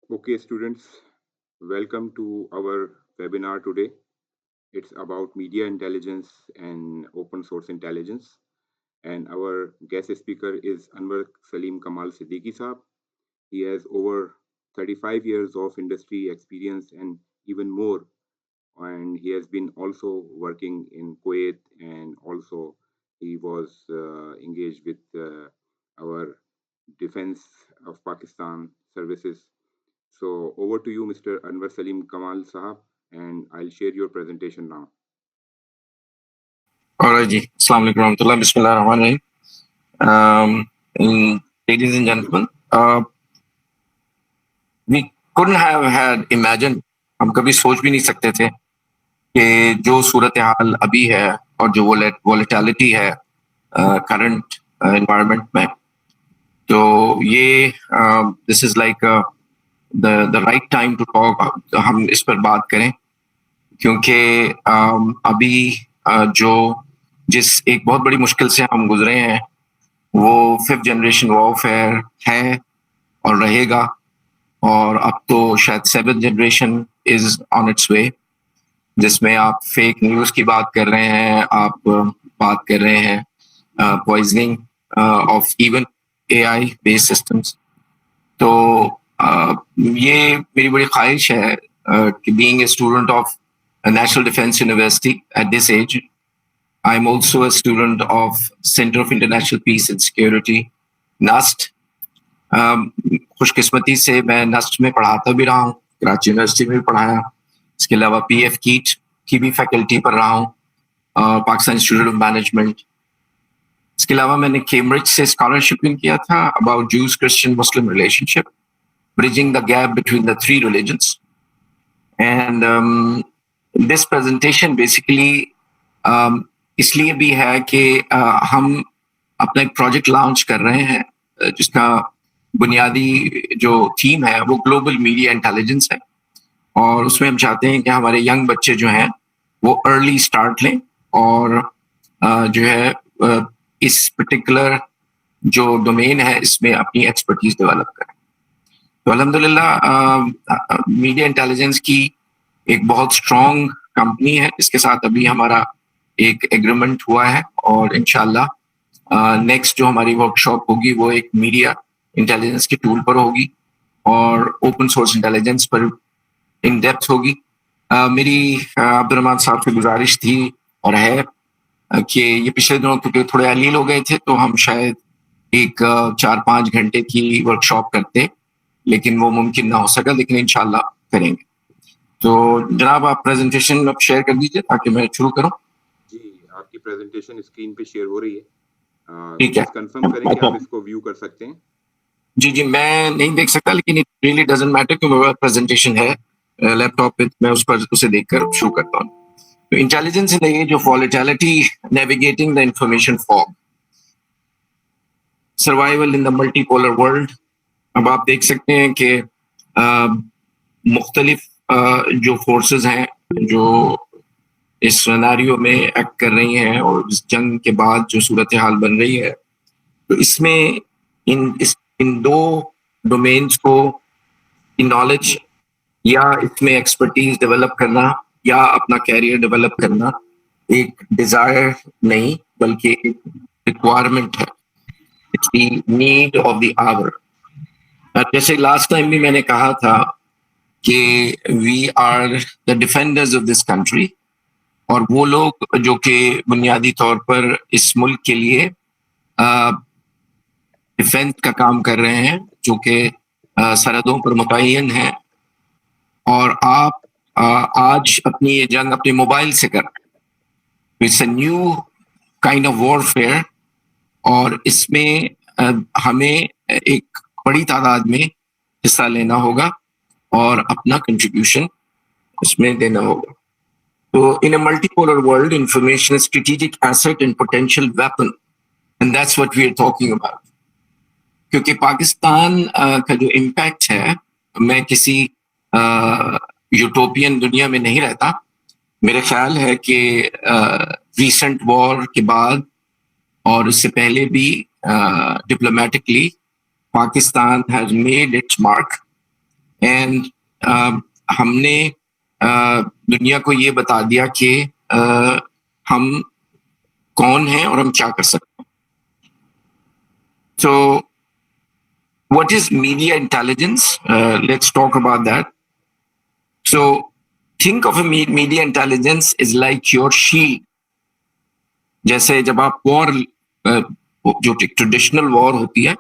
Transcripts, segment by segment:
Okay, students, welcome to our webinar today. It's about media intelligence and open source intelligence. And our guest speaker is Anwar Salim Kamal Siddiqui Saab. He has over 35 years of industry experience and even more. And he has been also working in Kuwait, and also he was engaged with our defense of Pakistan services. So over to you, Mr. Anwar Salim Kamal Sahab, and I'll share your presentation now. All right, ji. Assalamu alaikum warahmatullah. Bismillah ar-Rahman ar-Rahim. Ladies and gentlemen, we couldn't have had imagined, हम कभी सोच भी नहीं सकते थे कि जो सूरत हाल अभी है और जो वोलेटिलिटी है करंट एनवायरनमेंट में, तो ये this is like the right time to talk, हम इस पर बात करें, क्योंकि अभी जो जिस एक बहुत बड़ी मुश्किल से हम गुजरे हैं वो 5th जनरेशन वॉरफेयर है और रहेगा, और अब तो शायद 7th generation is on its way, जिसमें आप फेक न्यूज की बात कर रहे हैं, आप बात कर रहे हैं poisoning of even AI based systems. तो ये मेरी बड़ी ख्वाहिश है कि being a student of National Defence University at this age, I'm also a student of Center of International Peace and Security, NUST. खुशकिस्मती से मैं नस्ट में पढ़ाता भी रहा हूँ, कराची यूनिवर्सिटी में भी पढ़ाया, इसके अलावा PF कीट की भी फैकल्टी पर रहा हूँ, पाकिस्तान इंस्टीट्यूट ऑफ मैनेजमेंट। इसके अलावा मैंने कैम्ब्रिज से स्कॉलरशिप किया था about juice Christian Muslim relationship, bridging the gap between the 3 religions. And this presentation basically इसलिए भी है कि हम अपना एक प्रोजेक्ट लॉन्च कर रहे हैं जिसका बुनियादी जो थीम है वो ग्लोबल मीडिया इंटेलिजेंस है, और उसमें हम चाहते हैं कि हमारे यंग बच्चे जो हैं वो अर्ली स्टार्ट लें और जो है इस पर्टिकुलर जो डोमेन है इसमें अपनी एक्सपर्टीज डेवलप करें। तो अल्हम्दुलिल्लाह मीडिया इंटेलिजेंस की एक बहुत स्ट्रॉन्ग कंपनी है, इसके साथ अभी हमारा एक एग्रीमेंट हुआ है, और इंशाल्लाह नेक्स्ट जो हमारी वर्कशॉप होगी वो एक मीडिया इंटेलिजेंस के टूल पर होगी और ओपन सोर्स इंटेलिजेंस पर इन डेप्थ होगी। मेरी अब्दुर्रहमान साहब से गुजारिश थी और है कि ये पिछले दिनों क्योंकि थोड़े अलील हो गए थे तो हम शायद एक 4-5 घंटे की वर्कशॉप करते, लेकिन वो मुमकिन ना हो सका, लेकिन इंशाल्लाह करेंगे। तो जनाब आप प्रेजेंटेशन अब शेयर कर दीजिए ताकि मैं शुरू करूं। जी, आपकी प्रेजेंटेशन स्क्रीन पे शेयर हो रही है, ठीक है, कंफर्म करें कि आप इसको व्यू कर सकते हैं। जी जी, मैं नहीं देख सकता, लेकिन इट रियली डजंट मैटर क्योंकि मेरे पास प्रेजेंटेशन है लैपटॉप पे, मैं उस पर उसे देखकर शुरू करता हूँ। तो intelligence in the age of volatility, navigating the information fog, survival in the multipolar world. अब आप देख सकते हैं कि मुख्तलिफ जो फोर्सेस हैं जो इस सिनेरियो में एक्ट कर रही हैं और इस जंग के बाद जो सूरत हाल बन रही है, तो इसमें इन 2 डोमेन्स को नॉलेज या इसमें एक्सपर्टीज डेवलप करना या अपना कैरियर डेवलप करना एक डिजायर नहीं बल्कि एक रिक्वायरमेंट है, it's the need of the hour. जैसे लास्ट टाइम भी मैंने कहा था कि we are the defenders of this country, और वो लोग जो कि बुनियादी तौर पर इस मुल्क के लिए डिफेंस का काम कर रहे हैं, जो कि सरहदों पर मुतय्यन है, और आप आज अपनी ये जंग अपने मोबाइल से कर रहे हैं। It's a new kind of warfare, और इसमें हमें एक बड़ी तादाद में हिस्सा लेना होगा और अपना कंट्रीब्यूशन इसमें देना होगा। तो in a multipolar world, information strategic asset and potential weapon, and that's what we are talking about. क्योंकि पाकिस्तान का जो इम्पैक्ट है, मैं किसी यूटोपियन दुनिया में नहीं रहता, मेरे ख्याल है कि रीसेंट वॉर के बाद और इससे पहले भी diplomatically Pakistan has made it's mark and हमने दुनिया को ये बता दिया कि हम कौन हैं और हम क्या कर सकते हैं. So what is media intelligence? Let's talk about that. So think of a media intelligence is like your shield. जैसे जब आप वॉर, जो ट्रेडिशनल वॉर होती है,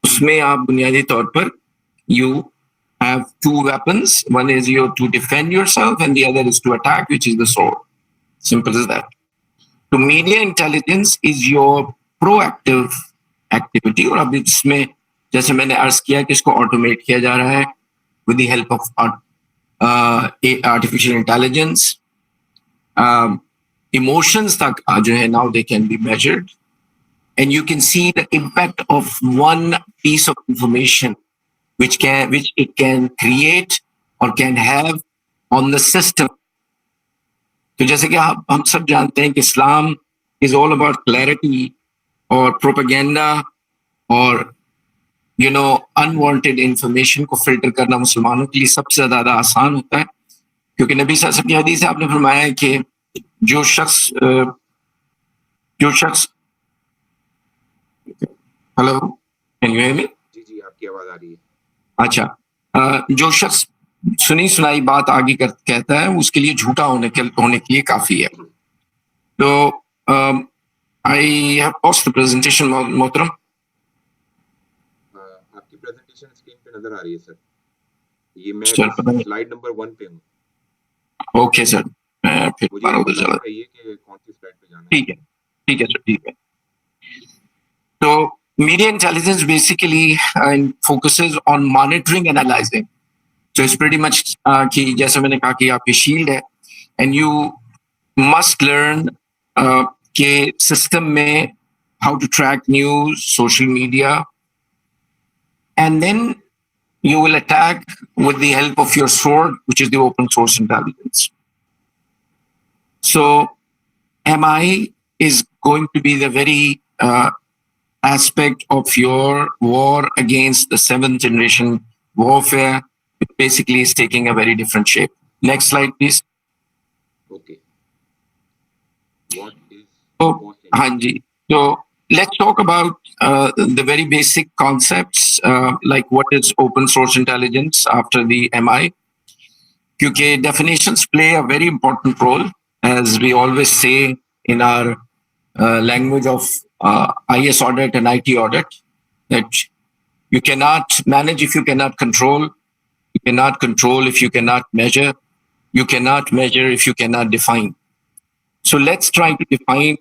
उसमें आप बुनियादी तौर पर you have two weapons. One is you to defend yourself and the other is to attack, which is the sword. Simple as that. So media intelligence is your proactive activity, और अब इसमें जैसे मैंने अर्ज किया कि इसको ऑटोमेट किया जा रहा है with the help of artificial intelligence. Emotions तक जो है now they can be measured, and you can see the impact of one piece of information which it can create or can have on the system. तो जैसे कि हम सब जानते हैं कि इस्लाम is all about clarity और propaganda और unwanted information को फिल्टर करना मुसलमानों के लिए सबसे ज्यादा आसान होता है, क्योंकि नबी सल्लल्लाहु अलैहि वसल्लम की हदीस से आपने फरमाया है कि जो शख्स hello, can you hear me? जी जी, आपकी आवाज आ रही है. अच्छा, जो शख्स सुनी सुनाई बात आगे कहता है उसके लिए झूठा होने के लिए काफी है. तो I have paused the presentation मोहतरम. आपकी प्रेजेंटेशन स्क्रीन पे नजर आ रही है सर. ये मैं स्लाइड नंबर 1 पे हूँ. ओके सर, मैं फिर मुझे बताइए कि कौन सी स्लाइड पे जाना है. ठीक है सर, ठीक है. तो media intelligence basically focuses on monitoring and analyzing. So it's pretty much कि जैसे मैंने कहा कि आपकी शील्ड है, and you must learn के सिस्टम में how to track news, social media, and then you will attack with the help of your sword, which is the open source intelligence. So MI is going to be the very aspect of your war against the 7th generation warfare. It basically is taking a very different shape. Next slide, please. Okay. What is Hanji. So let's talk about the very basic concepts, like what is open source intelligence after the MI. Because definitions play a very important role, as we always say in our language of IS audit and IT audit, that you cannot manage if you cannot control, you cannot control if you cannot measure, you cannot measure if you cannot define. So let's try to define.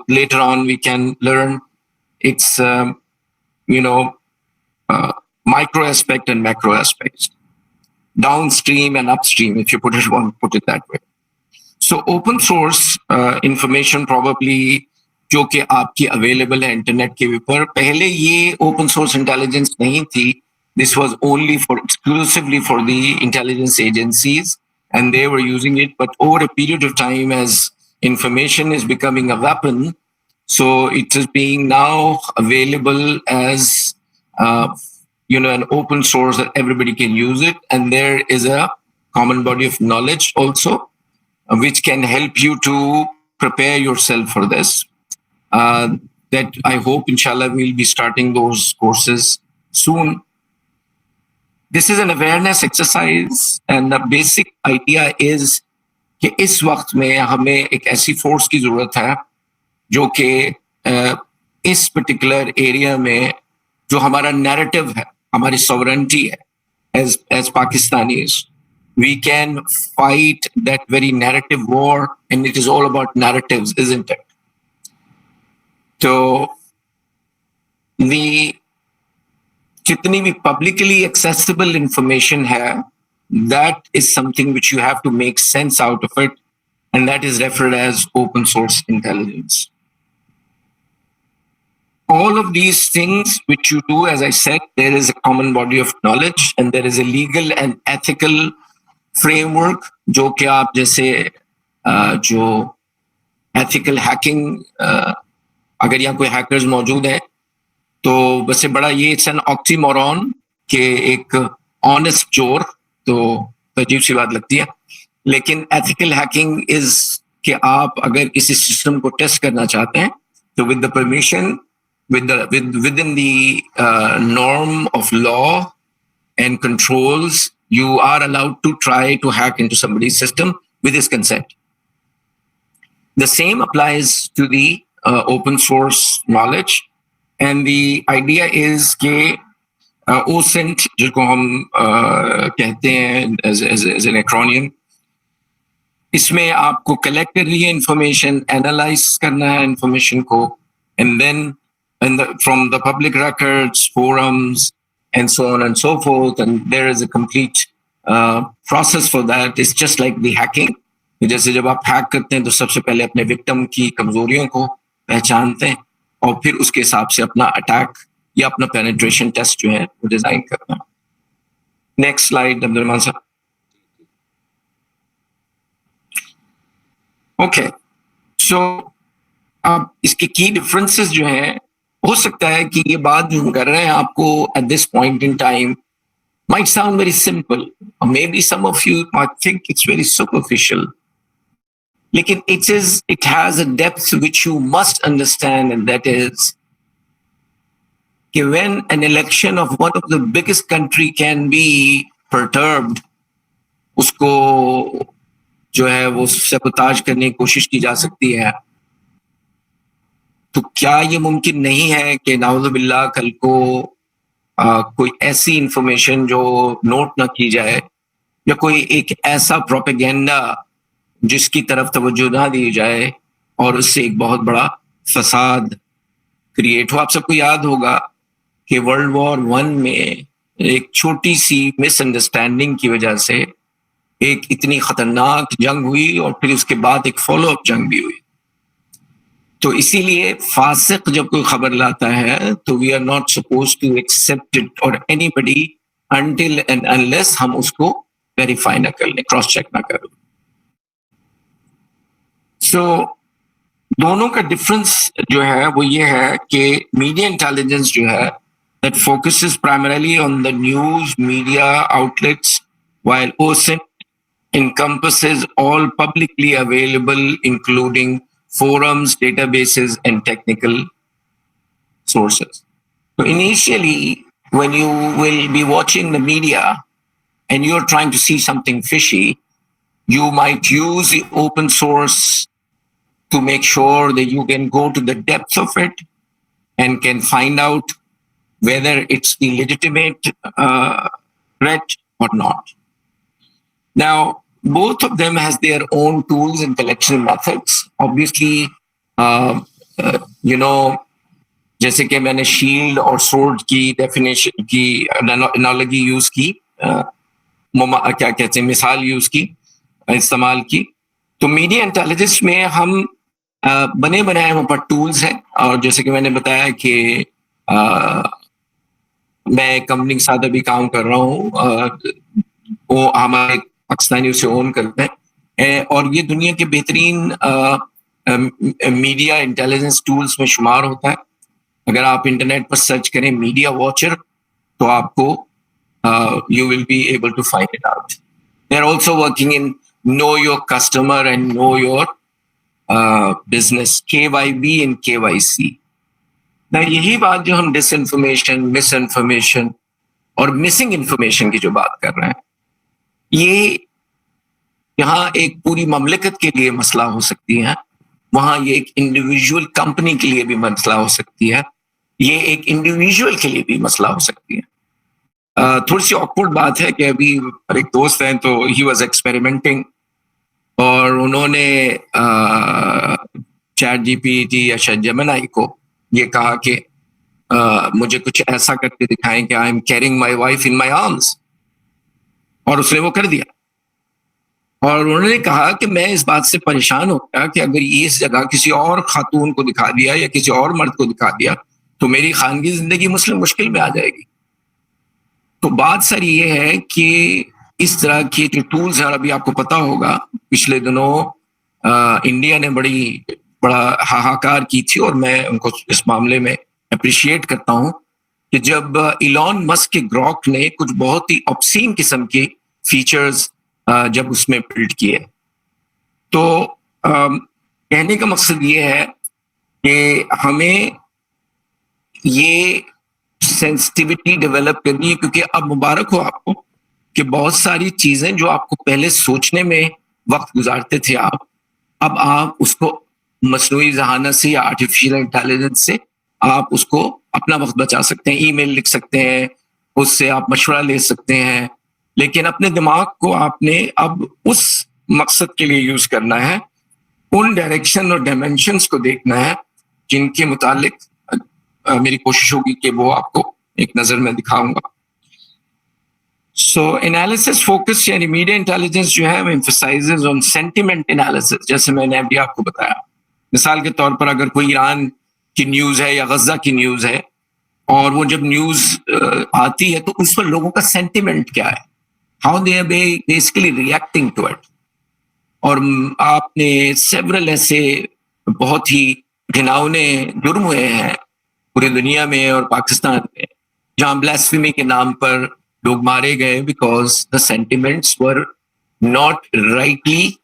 Later on, we can learn its, micro aspect and macro aspects, downstream and upstream, if you put it that way. So open source information probably जो कि आपकी available है internet के ऊपर. पहले ये open source intelligence नहीं थी. This was only exclusively for the intelligence agencies, and they were using it. But over a period of time, as information is becoming a weapon, so it is being now available as an open source that everybody can use it, and there is a common body of knowledge also, which can help you to prepare yourself for this. That I hope, inshallah, we'll be starting those courses soon. This is an awareness exercise, and the basic idea is कि इस वक्त में हमें एक ऐसी force की जरूरत है जो कि इस पर्टिकुलर एरिया में जो हमारा नैरेटिव है, हमारी सॉवरेनिटी है, as Pakistanis, we can fight that very narrative war, and it is all about narratives, isn't it? तो जितनी भी publicly accessible information है, that is something which you have to make sense out of it, and that is referred as open source intelligence. All of these things which you do, as I said, there is a common body of knowledge, and there is a legal and ethical framework जो कि आप जैसे जो ethical hacking, अगर यहाँ कोई hackers मौजूद है तो बस बड़ा ये it's an oxymoron कि एक ऑनेस्ट चोर, तो अजीब सी बात लगती है। लेकिन एथिकल हैकिंग इज कि आप अगर किसी सिस्टम को टेस्ट करना चाहते हैं तो with the permission, within the norm of law and controls, you are allowed to try to hack into somebody's system with his consent. The same applies to the open source knowledge, and the idea is कि OSINT, जिसको हम कहते हैं as an acronym, इसमें आपको collect करनी है information, analyse करना है इंफॉर्मेशन को, and then from the public records, forums, and so on and so forth, and there is a complete process for that. It's just like the hacking. जैसे जब आप हैक करते हैं तो सबसे पहले अपने विक्टिम की कमजोरियों को पहचानते हैं और फिर उसके हिसाब से अपना अटैक या अपना पेनिट्रेशन टेस्ट जो है वो डिजाइन करते हैं. नेक्स्ट स्लाइड अब्दुल साहब. ओके, सो अब इसके की डिफरेंसेस जो हैं, हो सकता है कि ये बात जो हम कर रहे हैं आपको at this point in time might sound very simple, or maybe some of you might think it's very superficial. Lekin it has a depth which you must understand, and that is that when an election of one of the biggest country can be perturbed, उसको जो है वो सबोताज करने की कोशिश की जा सकती है, तो क्या ये मुमकिन नहीं है कि नाउज़ुबिल्लाह कल को कोई ऐसी इंफॉर्मेशन जो नोट ना की जाए या कोई एक ऐसा प्रोपेगेंडा जिसकी तरफ तवज्जो ना दी जाए और उससे एक बहुत बड़ा फसाद क्रिएट हो. आप सबको याद होगा कि वर्ल्ड वॉर 1 में एक छोटी सी मिसअंडरस्टैंडिंग की वजह से एक इतनी खतरनाक जंग हुई और फिर उसके बाद एक फॉलो अप जंग भी हुई. तो इसीलिए फासिक जब कोई खबर लाता है तो we are not suppose to accept it और एनीबडी अनटिल एंड अनलेस हम उसको वेरीफाई ना कर लें, क्रॉस चेक ना करें. सो दोनों का डिफरेंस जो है वो ये है कि मीडिया इंटेलिजेंस जो है that focuses primarily on the news media outlets, while OSINT encompasses all publicly available, including forums, databases, and technical sources. So initially, when you will be watching the media and you're trying to see something fishy, you might use the open source to make sure that you can go to the depth of it and can find out whether it's the legitimate threat or not. Now, both of them has their own tools and collection methods. Obviously, जैसे कि मैंने shield और sword की definition की analogy use की, क्या कहते हैं, मिसाल यूज की, इस्तेमाल की. तो मीडिया इंटेलिजेंस में हम बने बनाए वहाँ पर टूल्स हैं, और जैसे कि मैंने बताया कि मैं कंपनी के साथ अभी काम कर रहा हूँ, वो हमारे पाकिस्तानी उसे ओन करते हैं और ये दुनिया के बेहतरीन मीडिया इंटेलिजेंस टूल्स में शुमार होता है. अगर आप इंटरनेट पर सर्च करें मीडिया वॉचर तो आपको you will be able to find it out. They are also working in know your customer and know your business, KYB and KYC. ना यही बात जो हम डिसइंफॉर्मेशन, मिसइंफॉर्मेशन और मिसिंग इंफॉर्मेशन की जो बात कर रहे हैं, ये यहाँ एक पूरी ममलिकत के लिए मसला हो सकती है, वहां ये एक इंडिविजुअल कंपनी के लिए भी मसला हो सकती है, ये एक इंडिविजुअल के लिए भी मसला हो सकती है. थोड़ी सी ऑकवर्ड बात है कि अभी एक दोस्त हैं तो ही वाज एक्सपेरिमेंटिंग और उन्होंने चैट GPT या शायद जेमिनी को ये कहा कि मुझे कुछ ऐसा करके दिखाएं कि I am carrying my wife in my arms, और उसने वो कर दिया. और उन्होंने कहा कि मैं इस बात से परेशान हो गया कि अगर ये इस जगह किसी और खातून को दिखा दिया या किसी और मर्द को दिखा दिया तो मेरी खानगी जिंदगी मुश्किल में आ जाएगी. तो बात सर ये है कि इस तरह के जो टूल्स हैं, अभी आपको पता होगा पिछले दिनों इंडिया ने बड़ा हाहाकार की थी और मैं उनको इस मामले में अप्रिशिएट करता हूँ कि जब इलॉन मस्क के ग्रॉक ने कुछ बहुत ही ऑब्सीन किस्म के फीचर्स जब उसमें बिल्ड किए, तो कहने का मकसद ये है कि हमें ये सेंसिटिविटी डेवलप करनी है, क्योंकि अब मुबारक हो आपको कि बहुत सारी चीजें जो आपको पहले सोचने में वक्त गुजारते थे आप, अब आप उसको मसनूई जहानत से या आर्टिफिशियल इंटेलिजेंस से आप उसको अपना वक्त बचा सकते हैं, ईमेल लिख सकते हैं, उससे आप मशवरा ले सकते हैं, लेकिन अपने दिमाग को आपने अब उस मकसद के लिए यूज करना है, उन डायरेक्शन और डायमेंशंस को देखना है जिनके मुतालिक मेरी कोशिश होगी कि वो आपको एक नजर में दिखाऊंगा. सो एनालिसिस फोकस यानी मीडिया इंटेलिजेंस जो है वो एम्फसाइजेस ऑन सेंटिमेंट एनालिसिस, जैसे मैंने अभी आपको बताया. मिसाल के तौर पर अगर कोई ईरान की न्यूज है या गजा की न्यूज है, और वो जब न्यूज आती है तो उस पर लोगों का सेंटिमेंट क्या है, how they are basically reacting to it. और आपने सेवरल ऐसे बहुत ही घिनौने जुर्म हुए हैं पूरी दुनिया में और पाकिस्तान में, जहां ब्लास्फेमी के नाम पर लोग मारे गए because the sentiments were not rightly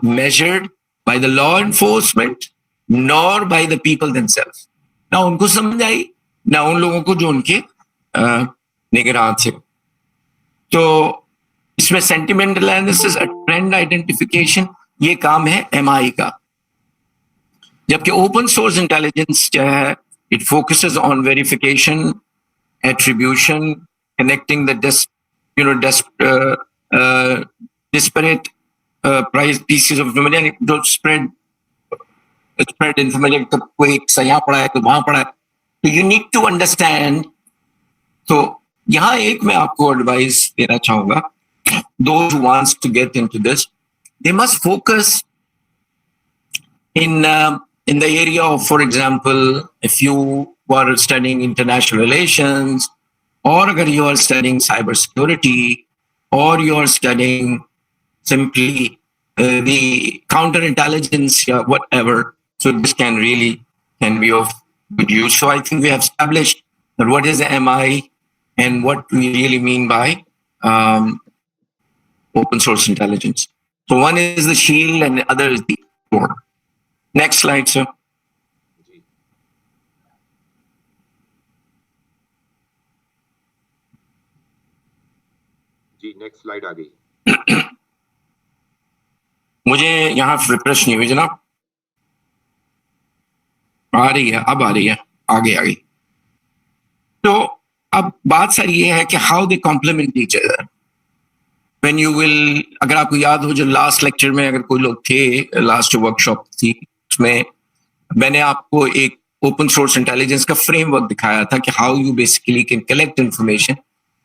measured by the law enforcement nor by the people themselves. ना उनको समझ आई, ना उन लोगों को जो उनके निगरान थे. तो इसमें सेंटिमेंटल एनालिसिस, ट्रेंड आइडेंटिफिकेशन, ये काम है एमआई का. जबकि ओपन सोर्स इंटेलिजेंस जो है, it focuses on verification, attribution, connecting the disparate pieces of information, जो spread information, तो कोई यहाँ पढ़ा है तो वहां पढ़ा है, तो you need to understand. तो यहाँ एक मैं आपको एडवाइस देना चाहूंगा, those who wants to get into this, they must focus in the area of, for example, if you are studying international relations, or agar you are studying cybersecurity, or you are studying simply the counterintelligence, yeah, whatever. So this can be of good use. So I think we have established that what is MI and what we really mean by open source intelligence. So one is the shield and the other is the sword. Next slide, sir. Ji next slide आ गई. मुझे यहाँ refresh नहीं हुई जनाब. आ रही है, अब आ रही है, आगे आ गई. तो अब बात सारी ये है कि how they complement each other. When you will, अगर आपको याद हो जो लास्ट लेक्चर में अगर कोई लोग थे, लास्ट जो वर्कशॉप थी उसमें मैंने आपको एक ओपन सोर्स इंटेलिजेंस का फ्रेमवर्क दिखाया था कि how you basically can collect information,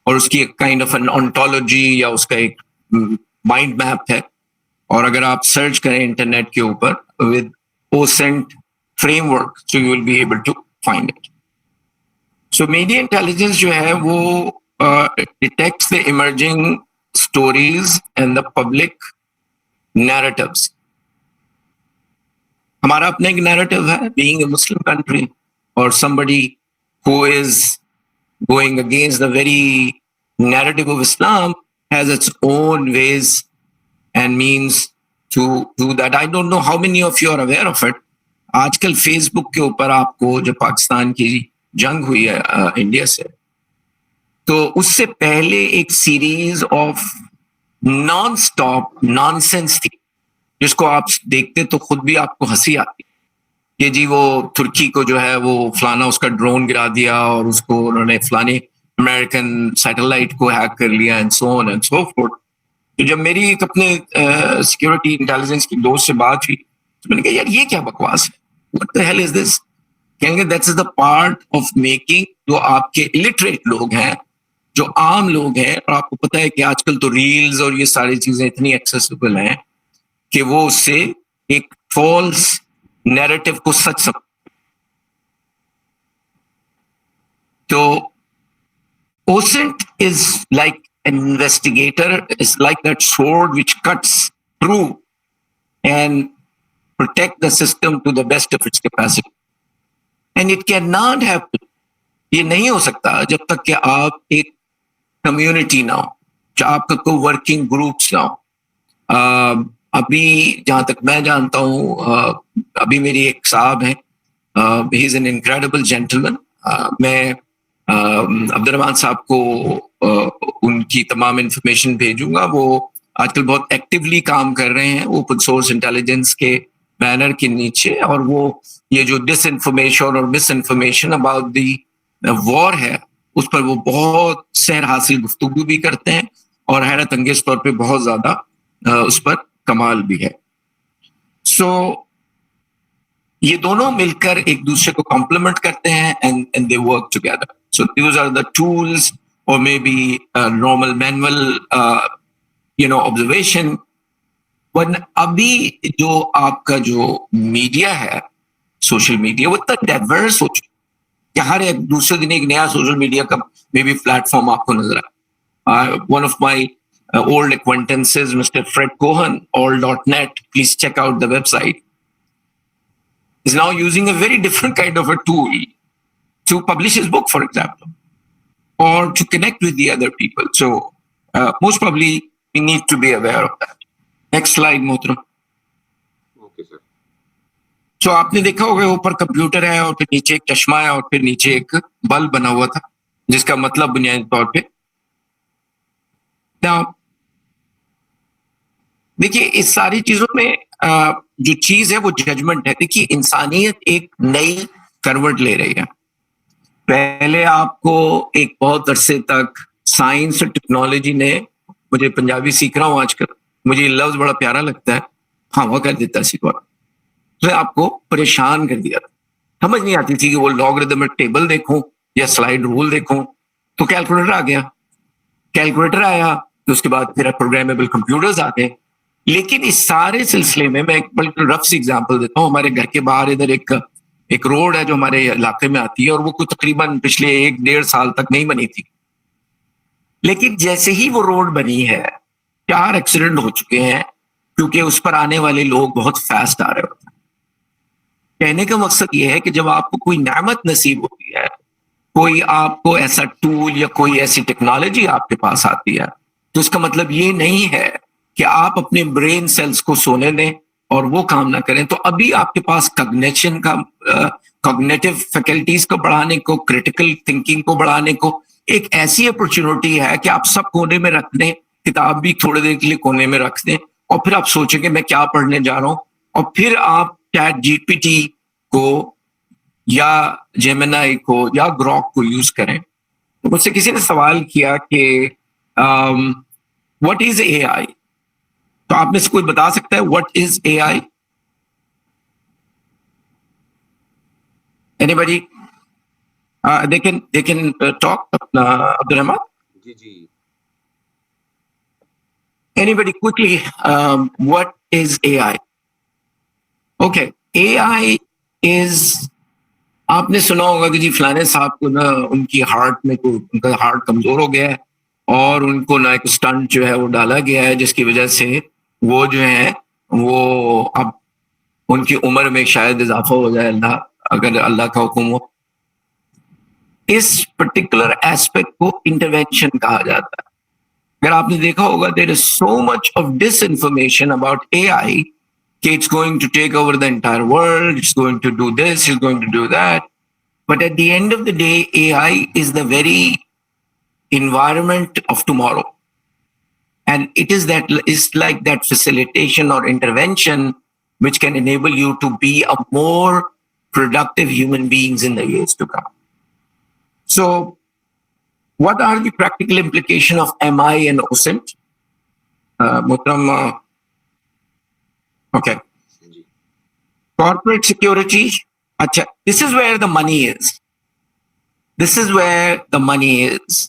और उसकी एक काइंड ऑफ एन ऑन्टोलॉजी या उसका एक माइंड मैप है. और अगर आप सर्च करें इंटरनेट के ऊपर with OSINT framework, so you will be able to find it. So media intelligence जो है वो detects the emerging stories and the public narratives. हमारा अपना एक नैरेटिव है, बीइंग अ मुस्लिम कंट्री और somebody who is going against the very narrative of Islam has its own ways and means to do that. I don't know how many of you are aware of it. आजकल Facebook के ऊपर आपको जो पाकिस्तान की जंग हुई है India से, तो उससे पहले एक series of non stop nonsense थी जिसको आप देखते तो खुद भी आपको हंसी आती कि जी वो तुर्की को जो है वो फलाना उसका ड्रोन गिरा दिया और उसको उन्होंने फलाने अमेरिकन सैटेलाइट को हैक कर लिया and so on and so fourth. तो जब मेरी एक अपने सिक्योरिटी इंटेलिजेंस की दोस्त से बात हुई तो मैंने कहा यार ये क्या बकवास है, what the hell is this. कहेंगे that's the part of making, जो आपके इलिटरेट लोग हैं, जो आम लोग हैं, और आपको पता है कि आजकल तो रील्स और ये सारी चीजें इतनी एक्सेसिबल हैं कि वो उससे एक फॉल्स नैरेटिव को सच समझ. तो OSINT is like an investigator, is like that sword which cuts through and protect the system to the best of its capacity. And it cannot happen ये नहीं हो सकता जब तक कि आप एक कम्युनिटी ना हो, जो आपका कोई वर्किंग ग्रुप्स ना हो। अभी जहां तक मैं जानता हूँ, अभी मेरी एक साहब हैं, he is an incredible gentleman. मैं अब्दुल साहब को उनकी तमाम इंफॉर्मेशन भेजूंगा। वो आजकल बहुत एक्टिवली काम कर रहे हैं ओपन सोर्स इंटेलिजेंस के बैनर के नीचे, और वो ये जो डिस इन्फॉर्मेशन और miss information about the war है, उस पर वो बहुत सैर हासिल गुफ्तगू भी करते हैं, और हैरत अंगेज तौर पे बहुत ज्यादा उस पर कमाल भी है। सो ये दोनों मिलकर एक दूसरे को कॉम्प्लीमेंट करते हैं, and they work together. So these are the tools, और may be normal manual observation. One अभी जो आपका जो मीडिया है, सोशल मीडिया, वो इतना डाइवर्स हो चुका कि हर एक दूसरे दिन एक नया सोशल मीडिया का मे बी प्लेटफॉर्म आपको नजर आए। One of my old acquaintances, Mr. Fred Cohen, all.net, please check out the website, is now using a very different kind of a tool to publish his book, for example, or to connect with the other people. So most probably we need to be aware of that. Next slide, Mohtaram. Okay sir. So आपने देखा होगा ऊपर computer है, और फिर नीचे एक चश्मा है, और फिर नीचे एक बल्ब बना हुआ था, जिसका मतलब बुनियादी तौर पे, देखिए इस सारी चीजों में जो चीज है वो जजमेंट है। देखिए इंसानियत एक नई करवट ले रही है। पहले आपको एक बहुत अरसे तक साइंस और टेक्नोलॉजी ने, मुझे पंजाबी सीख रहा हूँ आजकल, मुझे ये लफ्ज बड़ा प्यारा लगता है, हाँ कर देता सीखा, तो आपको परेशान कर दिया था। समझ नहीं आती थी कि वो लॉगरिदमिक टेबल देखूं या स्लाइड रूल देखूं, तो कैलकुलेटर आ गया। कैलकुलेटर आया तो उसके बाद फिर प्रोग्रामेबल कंप्यूटर्स आ गए। लेकिन इस सारे सिलसिले में मैं एक बल्कि रफ सी एग्जांपल देता हूँ। हमारे घर के बाहर इधर एक रोड है जो हमारे इलाके में आती है, और वो कुछ तकरीबन पिछले 1-1.5 साल तक नहीं बनी थी। लेकिन जैसे ही वो रोड बनी है, 4 एक्सीडेंट हो चुके हैं, क्योंकि उस पर आने वाले लोग बहुत फास्ट आ रहे होते हैं। कहने का मकसद ये है कि जब आपको कोई नेमत नसीब होती है, कोई आपको ऐसा टूल या कोई ऐसी टेक्नोलॉजी आपके पास आती है, तो इसका मतलब ये नहीं है कि आप अपने ब्रेन सेल्स को सोने दें और वो काम ना करें। तो अभी आपके पास कॉग्निशन का, कॉग्निटिव फैकल्टीज को बढ़ाने को, क्रिटिकल थिंकिंग को बढ़ाने को एक ऐसी अपॉर्चुनिटी है कि आप सब कोने में रख दें, किताब भी थोड़ी देर के लिए कोने में रख दें, और फिर आप सोचेंगे मैं क्या पढ़ने जा रहा हूं, और फिर आप चैट जीपीटी को या जेमिनाई को या ग्रॉक को यूज करें। तो मुझसे किसी ने सवाल किया कि व्हाट इज एआई, तो आप में से कोई बता सकता है what is AI? Anybody? they can talk, Abdul Rahman? जी जी। Anybody quickly, what is AI? Okay, AI is, आपने सुना होगा कि जी फलाने साहब को ना उनकी हार्ट में को उनका हार्ट कमजोर हो गया है, और उनको ना एक स्टंट जो है वो डाला गया है, जिसकी वजह से वो जो है वो अब उनकी उम्र में शायद इजाफा हो जाए, अल्लाह अगर अल्लाह का हुक्म हो। इस पर्टिकुलर एस्पेक्ट को इंटरवेंशन कहा जाता है। अगर आपने देखा होगा, there is so much of disinformation about AI कि it's going to take over the entire world, it's going to do this, it's going to do that, but at the end of the day AI is the very environment of tomorrow, and it is like that facilitation or intervention which can enable you to be a more productive human beings in the years to come. So what are the practical implication of MI and OSINT? Mohtaram, okay, corporate security. Acha, this is where the money is. This is where the money is.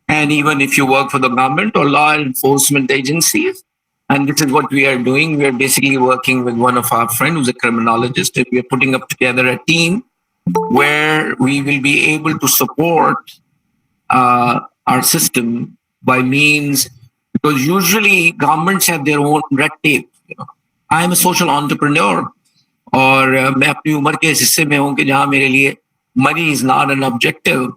And even if you work for the government or law enforcement agencies, and this is what we are doing, we are basically working with one of our friends who's a criminologist, and we are putting up together a team where we will be able to support our system by means, because usually governments have their own red tape. I am a social entrepreneur, और मैं अपनी उम्र के इस हिस्से में हूँ कि जहाँ मेरे लिए money is not an objective,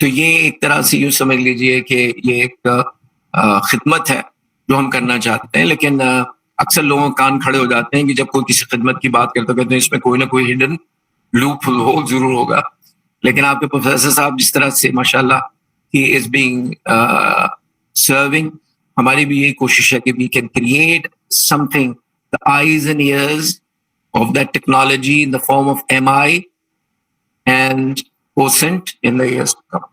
तो ये एक तरह से यूं समझ लीजिए कि ये एक खिदमत है जो हम करना चाहते हैं, लेकिन अक्सर लोगों के कान खड़े हो जाते हैं कि जब कोई किसी खिदमत की बात करते कहते हैं इसमें कोई ना कोई हिडन लूप होल जरूर होगा। लेकिन आपके प्रोफेसर साहब जिस तरह से माशाल्लाह ही इज बीइंग सर्विंग, हमारी भी यही कोशिश है कि we can create something, the eyes and ears of that technology in the form of MI and OSINT in the years to come.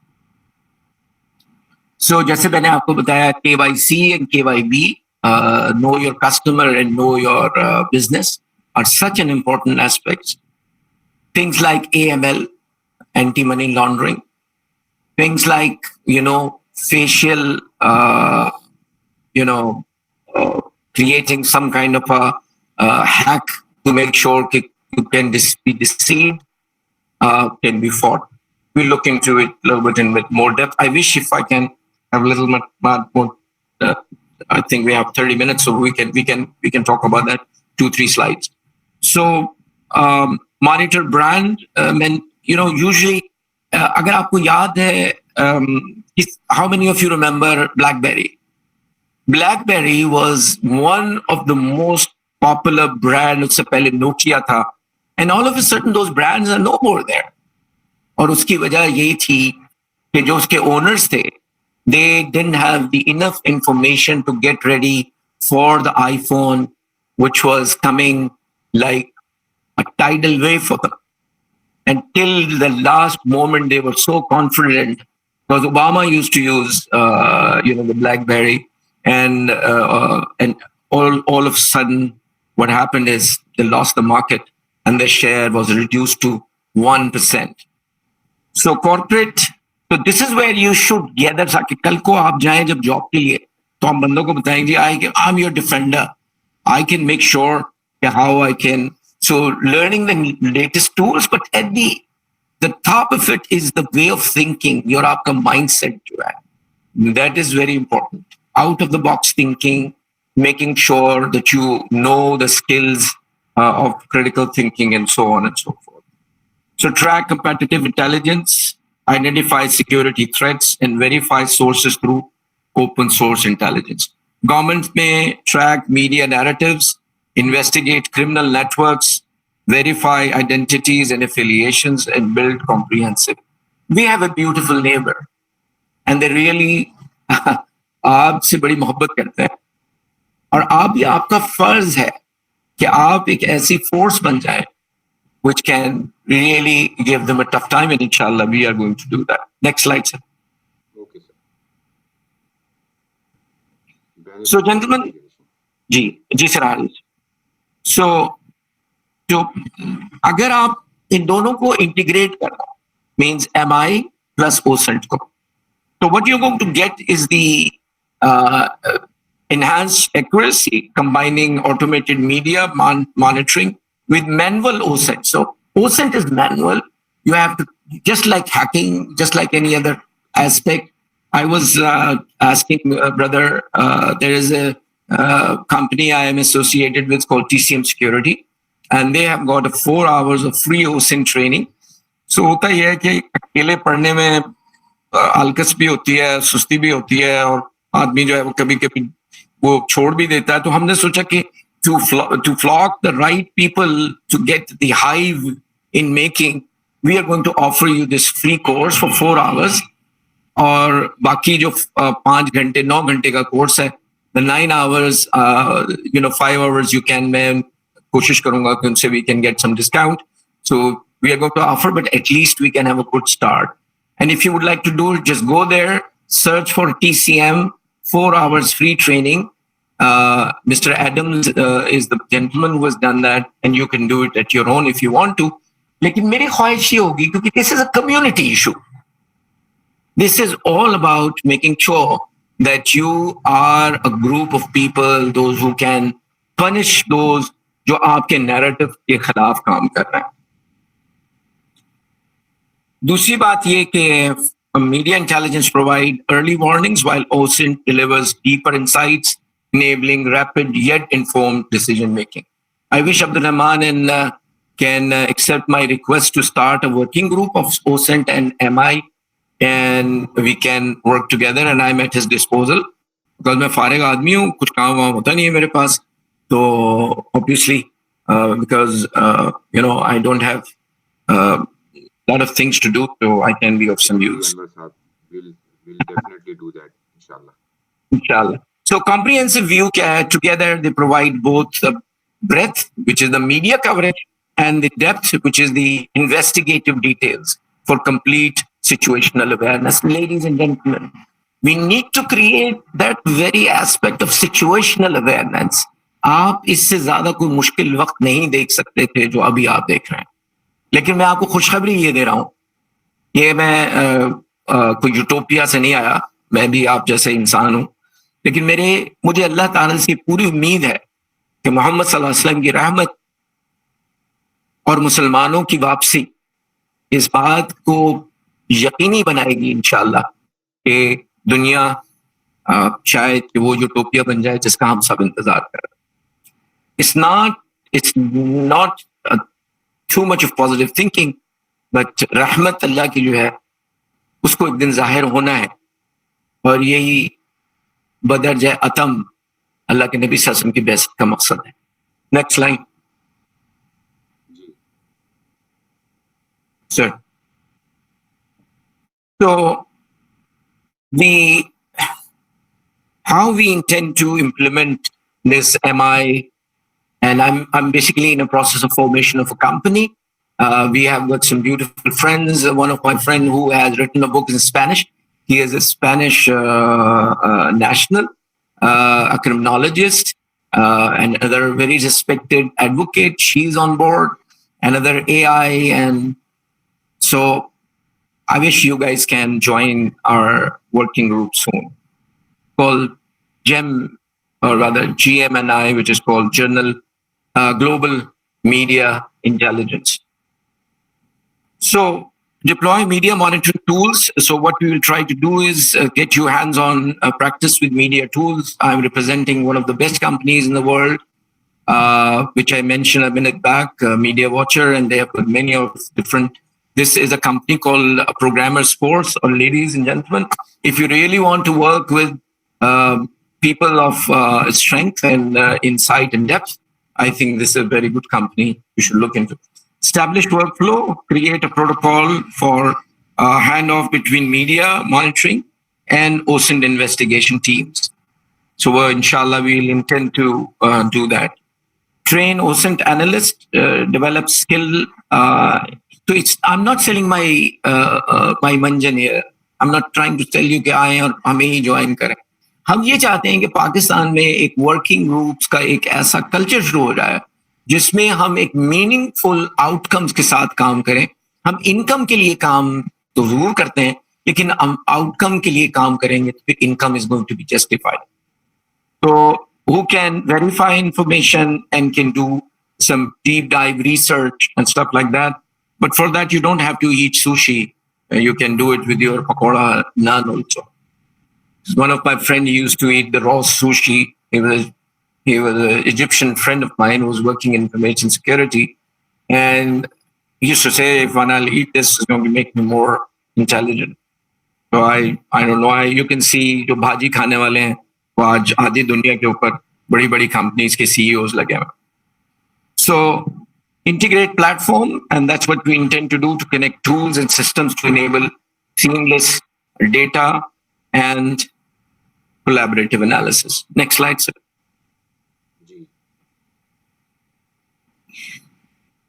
So जैसे मैंने आपको बताया KYC and KYB, know your customer and know your business are such an important aspects. Things like AML, anti-money laundering, things like, facial, creating some kind of a hack to make sure you can be deceived, can be fought. We'll look into it a little bit in with more depth. I wish if I can have a little more. I think we have 30 minutes, so we can talk about that 2-3 slides. So monitor brand, usually अगर आपको याद है, how many of you remember BlackBerry? BlackBerry was one of the most popular brand. उससे पहले Nokia था, and all of a sudden those brands are no more there. और उसकी वजह यही थी कि जो उसके owners थे, they didn't have the enough information to get ready for the iPhone, which was coming like a tidal wave for them. Until the last moment, they were so confident because Obama used to use, the BlackBerry, and all of a sudden, what happened is they lost the market and their share was reduced to 1%. So corporate, so this is where you should gather. ताकि कल को आप जाएं जब job के लिए, तो हम बंदों को बताएंगे, I'm your defender. I can make sure how I can. So learning the latest tools, but at the top of it is the way of thinking, your आपका mindset जो है. That is very important. Out of the box thinking, making sure that you know the skills of critical thinking and so on and so forth. So track competitive intelligence, identify security threats, and verify sources through open source intelligence. Government may track media narratives, investigate criminal networks, verify identities and affiliations, and build comprehensive. We have a beautiful neighbor, and they really आपसे बड़ी मोहब्बत करते हैं, और आपका फर्ज है कि आप एक ऐसी फोर्स बन जाए which can really give them a tough time, and inshallah we are going to do that. Next slide, sir. Okay, sir. So gentlemen, ji sir, so अगर आप इन दोनों को इंटीग्रेट करना means MI plus OSINT को, so what you're going to get is the enhanced accuracy combining automated media monitoring with manual OSINT. So OSINT is manual. You have to, just like hacking, just like any other aspect. I was asking brother, there is a company I am associated with called TCM Security, and they have got 4 hours of free OSINT training. So होता यह है कि अकेले पढ़ने में अलकस भी होती है, सुस्ती भी होती है, और आदमी जो है वो कभी-कभी वो छोड़ भी देता है. तो हमने सोचा कि to flock the right people to get the hive in making, we are going to offer you this free course for 4 hours. और बाकी जो 5 घंटे 9 घंटे का कोर्स है, the 9 hours, 5 hours you can, मैं कोशिश करूंगा कि उनसे we can get some discount. So we are going to offer, but at least we can have a good start. And if you would like to do it, just go there, search for TCM, 4 hours free training. Mr. Adams is the gentleman who has done that, and you can do it at your own if you want to. लेकिन मेरी ख्वाहिश ये होगी, क्योंकि this is a community issue. This is all about making sure that you are a group of people, those who can punish those जो आपके narrative के खिलाफ काम कर रहे हैं. दूसरी बात ये कि media intelligence provide early warnings while OSINT delivers deeper insights, enabling rapid yet informed decision making. I wish Abdul Rahman and can accept my request to start a working group of OSCENT and MI, and we can work together, and I'm at his disposal. Because मैं फारिग आदमी हूँ, कुछ काम वाम होता नहीं है मेरे पास, तो obviously because I don't have lot of things to do, so I can be of some use. We'll definitely do that, inshallah. Inshallah. So comprehensive view, together they provide both the breadth, which is the media coverage, and the depth, which is the investigative details for complete situational awareness. Ladies and gentlemen, we need to create that very aspect of situational awareness. आप इससे ज्यादा कोई मुश्किल वक्त नहीं देख सकते थे जो अभी आप देख रहे हैं, लेकिन मैं आपको खुशखबरी ये दे रहा हूं, ये मैं कोई यूटोपिया से नहीं आया, मैं भी आप जैसे इंसान हूं, लेकिन मुझे अल्लाह ताला से पूरी उम्मीद है कि मोहम्मद सल्लल्लाहु अलैहि वसल्लम की रहमत और मुसलमानों की वापसी इस बात को यकीनी बनाएगी इंशाअल्लाह कि दुनिया शायद वो यूटोपिया बन जाए जिसका हम सब इंतजार कर रहे हैं. It's not too much of positive thinking, but रहमत अल्लाह की जो है उसको एक दिन जाहिर होना है, और यही बदरज अतम अल्लाह के नबी सल्लल्लाहु अलैहि वसल्लम की बेइज्जत का मकसद है. Next line sir. So how we intend to implement this MI, and I'm basically in a process of formation of a company. We have got some beautiful friends. One of my friends who has written a book in Spanish. He is a Spanish national, a criminologist, and another very respected advocate. She's on board. Another AI, and so I wish you guys can join our working group soon, called GEM, or rather GMNI, which is called Global Media Intelligence. So deploy media monitoring tools. So what we will try to do is get you hands-on practice with media tools. I'm representing one of the best companies in the world, which I mentioned a minute back, Media Watcher, and they have got many of different. This is a company called Programmer Sports. Or ladies and gentlemen, if you really want to work with people of strength and insight and depth, I think this is a very good company you should look into. Establish workflow, create a protocol for handoff between media monitoring and OSINT investigation teams. So inshallah, we'll intend to do that. Train OSINT analysts, develop skill. So I'm not selling my my manjan here. I'm not trying to tell you कि आए और हमें ही join करें. हम ये चाहते हैं कि पाकिस्तान में एक वर्किंग ग्रुप्स का एक ऐसा कल्चर शुरू हो जाए जिसमें हम एक मीनिंगफुल आउटकम्स के साथ काम करें. हम इनकम के लिए काम तो जरूर करते हैं, लेकिन हम आउटकम के लिए काम करेंगे तो फिर income is going to be justified. So who can verify information and can do some deep dive research and stuff like that. But for that, you don't have to eat sushi. You can do it with your pakoda naan also. One of my friends used to eat the raw sushi. He was an Egyptian friend of mine who was working in information security. And he used to say, if when I'll eat this, it's going to make me more intelligent. So I don't know. You can see जो भाजी खाने वाले हैं वो आज आधी दुनिया के ऊपर बड़ी बड़ी कंपनीज के CEOs लगे हैं. So integrate platform, and that's what we intend to do, to connect tools and systems to enable seamless data and collaborative analysis. Next slide, sir.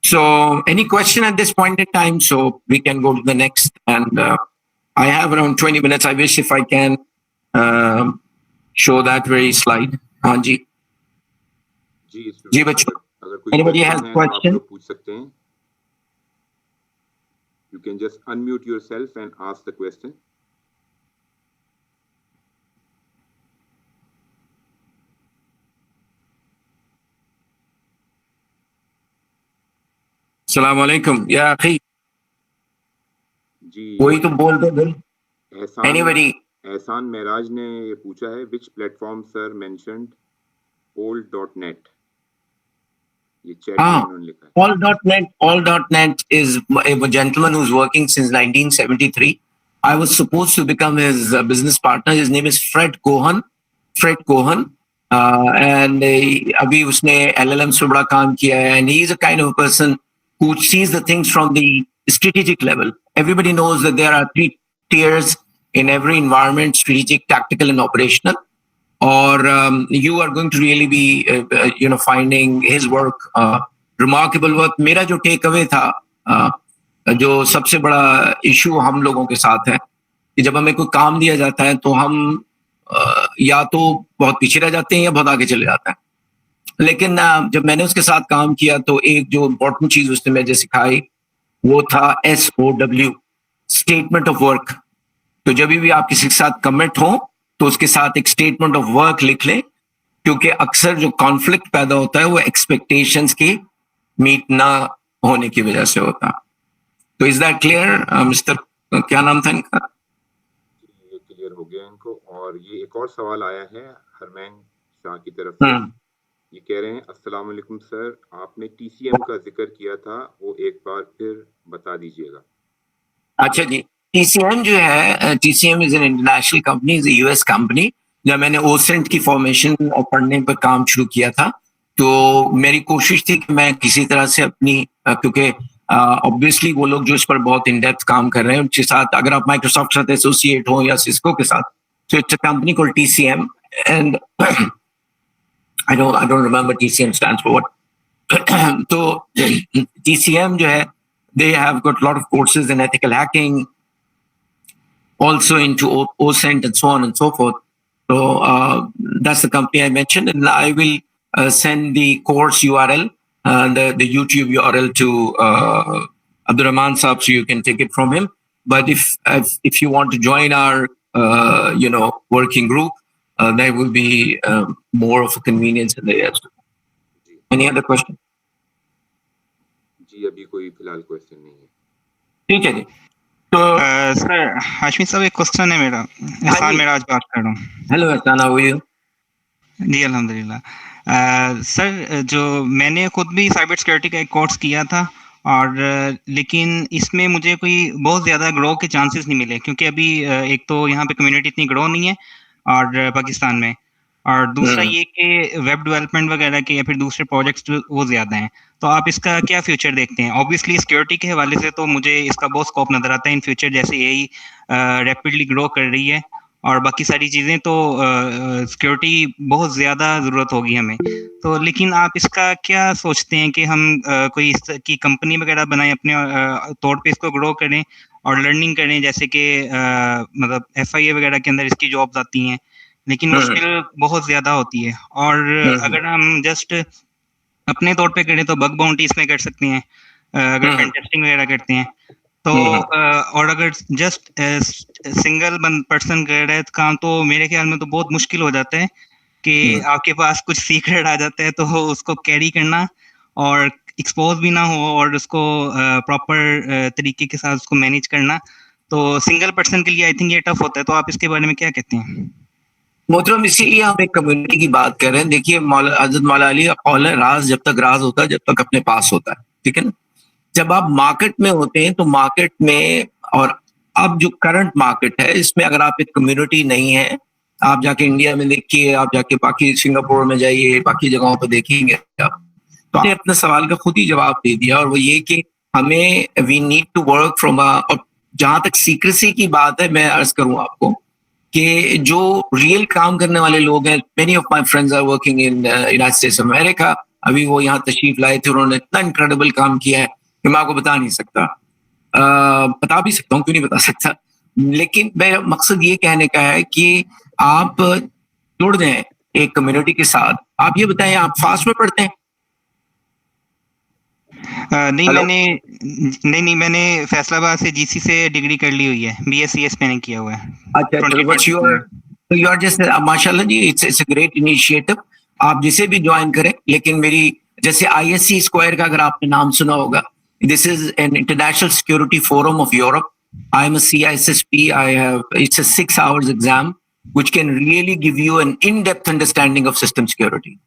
So any question at this point in time, so we can go to the next. And I have around 20 minutes. I wish if I can show that very slide. हाँ जी. जी बच्चों. Anybody has question? You can just unmute yourself and ask the question. Assalamu alaikum. या अखी. जी. वही तो बोल दो फिर. Anybody? एहसान मेराज ने ये पूछा है, which platform sir mentioned old.net. ये चैट में Ah, उन्होंने लिखा है। all.net is a gentleman who's working since 1973. I was supposed to become his business partner. His name is Fred Cohen. And अभी उसने LLM से बड़ा काम किया है, and he is a kind of a person who sees the things from the strategic level. Everybody knows that there are 3 tiers in every environment: strategic, tactical, and operational. Or you are going to really be finding his work remarkable work. मेरा जो take away था, जो सबसे बड़ा issue हम लोगों के साथ है कि जब हमें कोई काम दिया जाता है तो हम या तो बहुत पीछे रह जाते हैं या बहुत आगे चले जाते हैं. लेकिन जब मैंने उसके साथ काम किया तो एक जो इम्पोर्टेंट चीज उसने मुझे सिखाई वो था SOW, स्टेटमेंट ऑफ वर्क. तो जब भी आप किसी के साथ कमिट हो तो उसके साथ एक स्टेटमेंट ऑफ वर्क लिख लें, क्योंकि अक्सर जो कॉन्फ्लिक्ट पैदा होता है वो एक्सपेक्टेशंस के मीट ना होने की वजह से होता है. तो इज दैट क्लियर मिस्टर, क्या नाम था इनका? ये क्लियर हो गया इनको. और ये एक और सवाल आया है हरमैन शाह की तरफ से. ये कह रहे हैं, अस्सलाम वालेकुम सर, आपने TCM का जिक्र किया था, वो एक बार फिर बता दीजिएगा. अच्छा जी, TCM जो है, TCM is an international company, is US company. जब मैंने ओसेंट की फॉर्मेशन और पढ़ने पर काम शुरू किया था तो मेरी कोशिश थी कि मैं किसी तरह से अपनी, क्योंकि ऑब्वियसली वो लोग जो इस पर बहुत इन डेप्थ काम कर रहे हैं उनके साथ, अगर आप माइक्रोसॉफ्ट के साथ एसोसिएट हो या सिस्को के साथ, तो it's a company called TCM. And I don't remember TCM stands for what. तो TCM जो है, they have got a lot of courses in ethical hacking, also into OSINT and so on and so forth. So that's the company I mentioned, and I will send the course URL, the YouTube URL to Abdurrahman Saab, so you can take it from him. But if you want to join our working group, there will be more of a convenience in the years. Any other question? जी अभी कोई फिलहाल question नहीं है. ठीक है जी. तो sir Hashmi साहब, एक क्वेश्चन है मेरा. एहसान मेरा आज बात कर रहा हूँ. हेलो एहसान, हाउ आर यू? जी अल्हम्दुलिल्लाह. सर जो मैंने खुद भी साइबर सिक्योरिटी का एक कोर्स किया था, और लेकिन इसमें मुझे कोई बहुत ज़्यादा ग्रो के चांसेस नहीं मिले, क्योंकि अभी एक तो यहाँ पे कम्युनिटी इतनी ग्रो नहीं है और पाकिस्तान में, और दूसरा ये कि वेब डेवलपमेंट वगैरह के या फिर दूसरे प्रोजेक्ट्स वो ज़्यादा हैं. तो आप इसका क्या फ्यूचर देखते हैं? ऑब्वियसली सिक्योरिटी के हवाले से तो मुझे इसका बहुत स्कोप नज़र आता है इन फ्यूचर, जैसे यही रैपिडली ग्रो कर रही है, और बाकी सारी चीज़ें तो सिक्योरिटी बहुत ज़्यादा ज़रूरत होगी हमें. तो लेकिन आप इसका क्या सोचते हैं कि हम कोई इस की कंपनी वगैरह बनाएं, अपने तौर पे इसको ग्रो करें और लर्निंग करें, जैसे कि मतलब FIA वगैरह के अंदर इसकी जॉब्स आती हैं, लेकिन मुश्किल बहुत ज़्यादा होती है. और अगर हम जस्ट अपने तौर पे करें तो बग बाउंटी इसमें कर सकते हैं, अगर पेन टेस्टिंग वगैरह करते हैं तो, और अगर जस्ट सिंगल पर्सन कर रहा है काम, तो मेरे ख्याल में तो बहुत मुश्किल हो जाता है कि आपके पास कुछ सीक्रेट आ जाता है तो उसको कैरी करना और एक्सपोज भी ना हो, और उसको प्रॉपर तरीके के साथ उसको मैनेज करना, तो सिंगल पर्सन के लिए आई थिंक ये टफ होता है. तो आप इसके बारे में क्या कहते हैं? मोहतरम, इसीलिए हम एक कम्युनिटी की बात कर रहे हैं. देखिए, हज़रत मौला अली का कौल है, राज जब तक राज होता है जब तक अपने पास होता है. ठीक है ना? जब आप मार्केट में होते हैं तो मार्केट में, और अब जो करंट मार्केट है इसमें अगर आप एक कम्युनिटी नहीं है, आप जाके इंडिया में देखिए, आप जाके बाकी सिंगापुर में जाइए, बाकी जगहों पर देखेंगे आप, तो आपने अपने सवाल का खुद ही जवाब दे दिया. और वो ये कि हमें we need to work from और जहां तक सीक्रेसी की बात है, मैं अर्ज करूं आपको कि जो रियल काम करने वाले लोग हैं, many of my friends are working in United States America. अभी वो यहाँ तशरीफ लाए थे, उन्होंने इतना इनक्रेडिबल काम किया है कि मैं आपको बता नहीं सकता. बता भी सकता हूँ, क्यों नहीं बता सकता. लेकिन मेरा मकसद ये कहने का है कि आप जुड़ जाएं एक कम्युनिटी के साथ. आप ये बताएं, आप फास्ट में पढ़ते हैं? नहीं, मैंने फैसलाबाद से GC से डिग्री कर ली हुई है, BScs मैंने किया हुआ है. अच्छा, यू आर जस्ट माशाल्लाह जी, इट्स अ ग्रेट इनिशिएटिव. आप जिसे भी ज्वाइन करें, लेकिन मेरी जैसे ISC स्क्वायर का अगर आपने नाम सुना होगा, this is an international security forum of Europe. I am a CISSP. It's a 6 hours exam which can really give you an in-depth understanding of system security.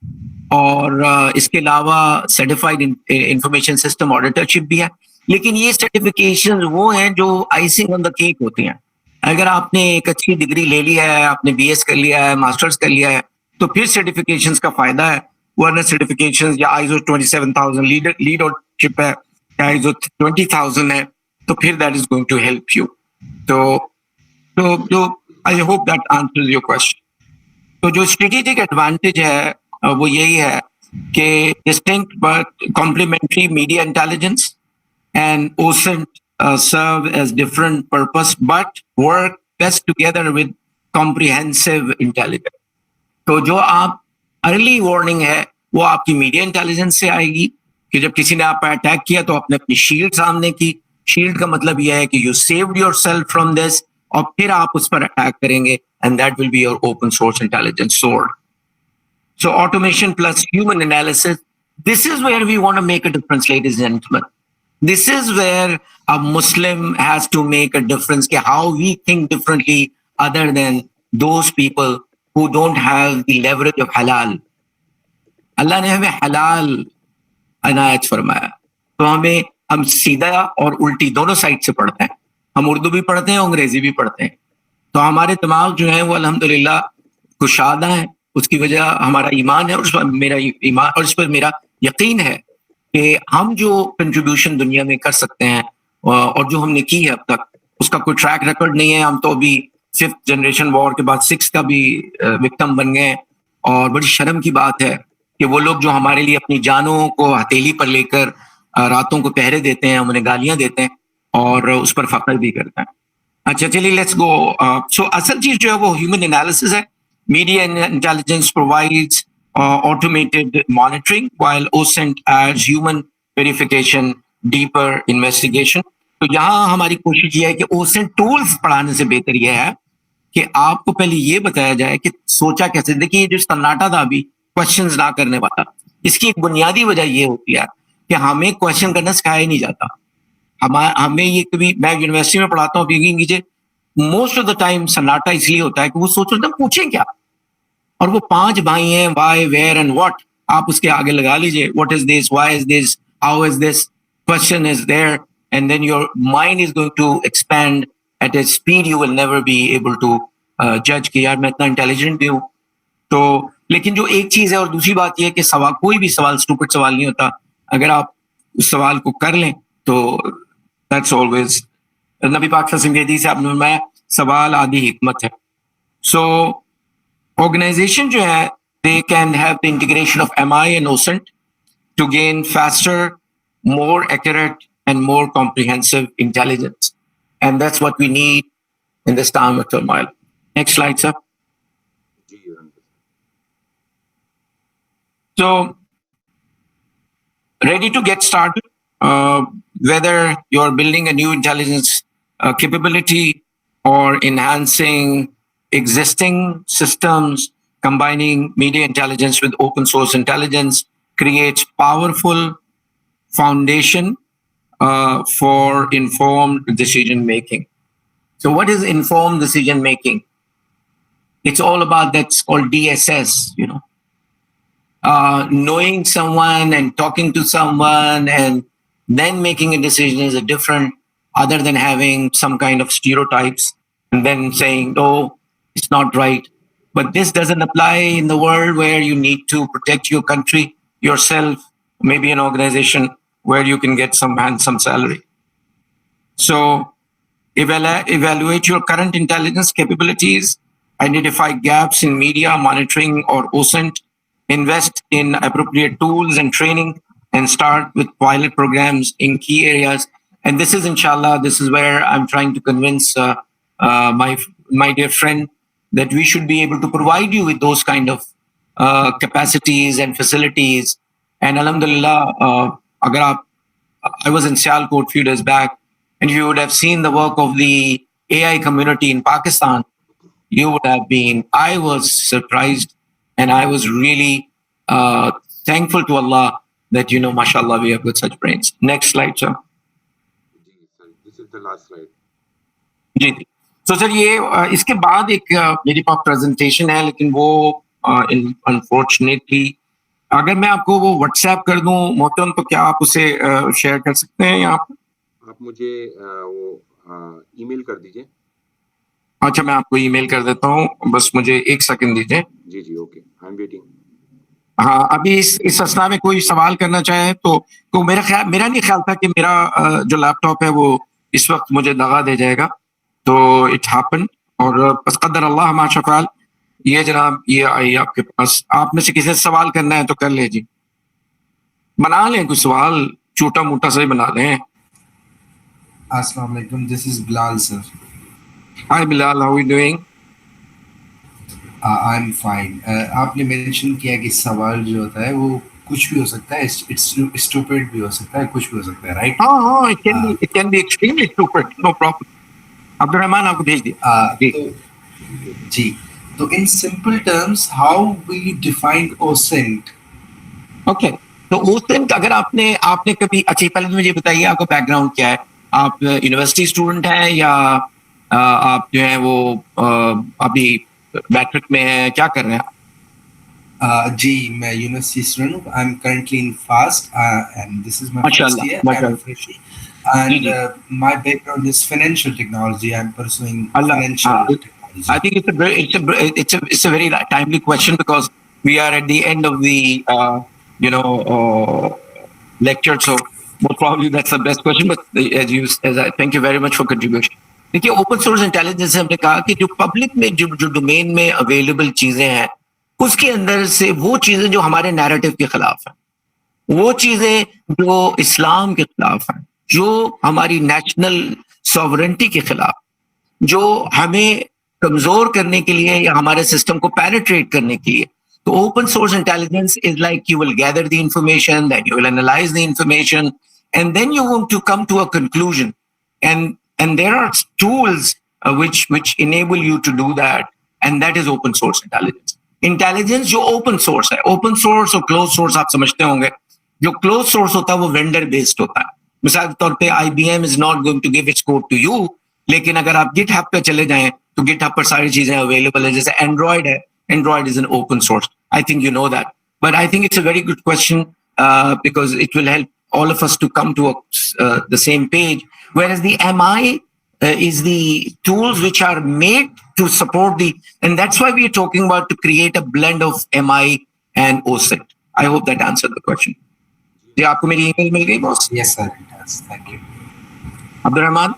और इसके अलावा सर्टिफाइड इंफॉर्मेशन सिस्टम ऑडिटरशिप भी है। लेकिन ये सर्टिफिकेशन वो हैं जो आइसिंग ऑन द केक होती हैं। अगर आपने एक अच्छी डिग्री ले लिया है, आपने बीएस कर लिया है, मास्टर्स कर लिया है, तो फिर सर्टिफिकेशंस का फायदा है। वरना सर्टिफिकेशंस या आईएसओ 27000 लीडरशिप है या आईएसओ 20000 है, तो फिर that is going to help you. तो I hope that answers your question. तो जो स्ट्रेटेजिक एडवांटेज है वो यही है कि distinct but complementary media intelligence and OSINT serve as different purpose but work best together with comprehensive intelligence. तो जो आप अर्ली वार्निंग है वो आपकी मीडिया इंटेलिजेंस से आएगी कि जब किसी ने आप पर अटैक किया तो आपने अपनी शील्ड सामने की। शील्ड का मतलब यह है कि you saved yourself from this, और फिर आप उस पर अटैक करेंगे and that will be your open source intelligence sword. So automation plus human analysis, this is where we want to make a difference, ladies and gentlemen. This is where a Muslim has to make a difference, how we think differently other than those people who don't have the leverage of halal. Allah ने हमें हलाल अनायत फरमाया, तो हम सीधा और उल्टी दोनों साइड से पढ़ते हैं। हम उर्दू भी पढ़ते हैं, अंग्रेजी भी पढ़ते हैं। तो हमारे दिमाग जो है वो अल्हम्दुलिल्लाह कुशादा है। उसकी वजह हमारा ईमान है, और उस पर मेरा ईमान और इस पर मेरा यकीन है कि हम जो कंट्रीब्यूशन दुनिया में कर सकते हैं और जो हमने की है अब तक, उसका कोई ट्रैक रिकॉर्ड नहीं है। हम तो अभी 5th जनरेशन वॉर के बाद 6 का भी विक्टिम बन गए। और बड़ी शर्म की बात है कि वो लोग जो हमारे लिए अपनी जानों को हथेली पर लेकर रातों को पहरे देते हैं, हम उन्हें गालियां देते हैं और उस पर फख्र भी करते हैं। अच्छा चलिए, लेट्स गो। सो असल चीज जो है वो ह्यूमन एनालिसिस है। Media intelligence provides automated monitoring while OSINT adds human verification, deeper investigation. तो यहाँ हमारी कोशिश ये है कि OSINT टूल्स पढ़ाने से बेहतर ये है कि आपको पहले ये बताया जाए कि सोचा कैसे। देखिए ये जो सन्नाटा था अभी क्वेश्चंस ना करने वाला, इसकी एक बुनियादी वजह ये होती है कि हमें क्वेश्चन करना सिखाया ही नहीं जाता। हमें ये कभी, मैं यूनिवर्सिटी में पढ़ाता हूँ, यकीन कीजिए मोस्ट ऑफ द टाइम सन्नाटा इसलिए होता है कि वो सोच रहे थे पूछें क्या, और वो 5 भाई हैं, वाई वेयर एंड व्हाट, आप उसके आगे लगा लीजिए, what is this, why is this, how is this, question is there, and then your mind is going to expand at a speed you will never be able to जज कि यार मैं इतना इंटेलिजेंट भी हूँ। तो लेकिन जो एक चीज है, और दूसरी बात यह है कि सवाल, कोई भी सवाल स्टूपिड सवाल नहीं होता। अगर आप उस सवाल को कर लें तो दैट्स ऑलवेज, नबी पाक सल्लल्लाहु से आपने फरमाया सवाल आदि हिकमत है। सो organization जो है, they can have the integration of MI and OSINT to gain faster, more accurate and more comprehensive intelligence, and that's what we need in this time of turmoil. Next slide, sir. So ready to get started, whether you're building a new intelligence capability or enhancing existing systems, combining media intelligence with open source intelligence creates powerful foundation for informed decision making. So what is informed decision making? It's all about, that's called DSS, knowing someone and talking to someone and then making a decision is a different, other than having some kind of stereotypes and then saying, oh, it's not right. But this doesn't apply in the world where you need to protect your country, yourself, maybe an organization where you can get some handsome salary. So evaluate your current intelligence capabilities, identify gaps in media monitoring or OSINT, invest in appropriate tools and training, and start with pilot programs in key areas. And this is, inshallah, this is where I'm trying to convince my dear friend that we should be able to provide you with those kind of capacities and facilities. And alhamdulillah, I was in Sialkot a few days back, and you would have seen the work of the AI community in Pakistan. You would have been, I was surprised, and I was really thankful to Allah that, mashallah, we have got such brains. Next slide, sir. This is the last slide. जी। तो sir ये इसके बाद एक मेरे पास presentation है, लेकिन वो unfortunately अगर मैं आपको वो व्हाट्सएप कर दूं मोहतरम, तो क्या आप उसे शेयर कर सकते हैं यहाँ पे? आप मुझे वो ईमेल कर दीजिए। अच्छा, मैं आपको ईमेल कर देता हूँ, बस मुझे 1 सेकंड दीजिए। जी, जी, ओके, आई एम वेटिंग। हाँ, अभी इस असना में कोई सवाल करना चाहे तो मेरा नहीं ख्याल था कि मेरा जो लैपटॉप है वो इस वक्त मुझे दगा दे जाएगा, तो इट हैपन। और बस कदर अल्लाह मा शा फ़अल। ये जनाब, ये आई आपके पास, आप में से किसी से सवाल करना है तो कर ले जी, बना लें कोई सवाल, छोटा मोटा सा ही बना लें। Assalamu alaikum. This is Bilal, sir. Hi Bilal, how you doing? I'm fine. आपने मेंशन किया कि सवाल जो होता है वो कुछ भी हो सकता है, इट्स स्टूपिड भी हो सकता है, कुछ भी हो सकता है, राइट? हाँ, it can be extremely stupid, no problem. Abdurrahman आपको भेज दिया जी। तो जी, तो in simple terms how will you define OSINT? Okay, तो OSINT अगर आपने कभी, अच्छा पहले तो मुझे बताइए आपका बैकग्राउंड क्या है? आप यूनिवर्सिटी स्टूडेंट हैं या आप जो है वो अभी मैट्रिक में है, क्या कर रहे हैं? जी, मैं यूनिवर्सिटी स्टूडेंट हूँ. I am currently in FAST and this is my first माशाल्लाह, ईयर. आई एम माशाल्लाह। फ्रेशली जी, and जी। my background is financial technology. I'm pursuing Allah, financial technology. I think it's a very timely question because we are at the end of the lecture, so most probably that's the best question. But as I thank you very much for contribution. देखिए, open source intelligence से हमने कहा कि जो public में जो domain में available चीजें हैं, उसके अंदर से वो चीजें जो हमारे नैरेटिव के खिलाफ है, वो चीजें जो इस्लाम के खिलाफ है, जो हमारी नेशनल सॉवरेंटी के खिलाफ, जो हमें कमजोर करने के लिए या हमारे सिस्टम को पेनिट्रेट करने के लिए, तो open source intelligence is like you will gather the information, then you will analyse the information, and then you want to come to a conclusion, and there are tools which enable you to do that, and that is open source intelligence. Intelligence जो open source है, open source और close source आप समझते होंगे। जो close source होता है वो वेंडर बेस्ड होता है। मिसाल के तौर पे IBM is not going to give its code to you, लेकिन अगर आप GitHub पे चले जाएं तो GitHub पर सारी चीजें अवेलेबल है। जैसे एंड्रॉइड है, Android is an open source, I think you know that, but I think it's a very good question because it will help all of us to come to the same page, whereas the MI is the tools which are made to support and that's why we are talking about to create a blend of MI and OSINT. I hope that answered the question. जी, आपको मेरी email मिल गई boss? Yes, sir, it does. Thank you. Abdurrahman?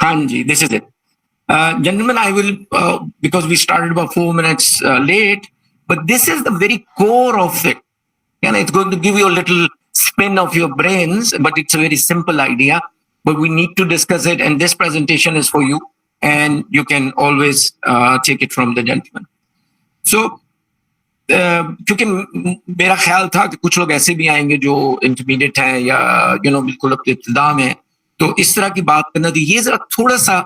हाँ जी, this is it. Gentlemen, I will, because we started about 4 minutes late, but this is the very core of it. And it's going to give you a little spin of your brains, but it's a very simple idea. But we need to discuss it, and this presentation is for you, and you can always take it from the gentleman. So, क्योंकि मेरा ख्याल था कि कुछ लोग ऐसे भी आएंगे जो इंटरमीडिएट हैं या बिल्कुल अपने इब्तिदा में, तो इस तरह की बात करना, तो ये जरा थोड़ा सा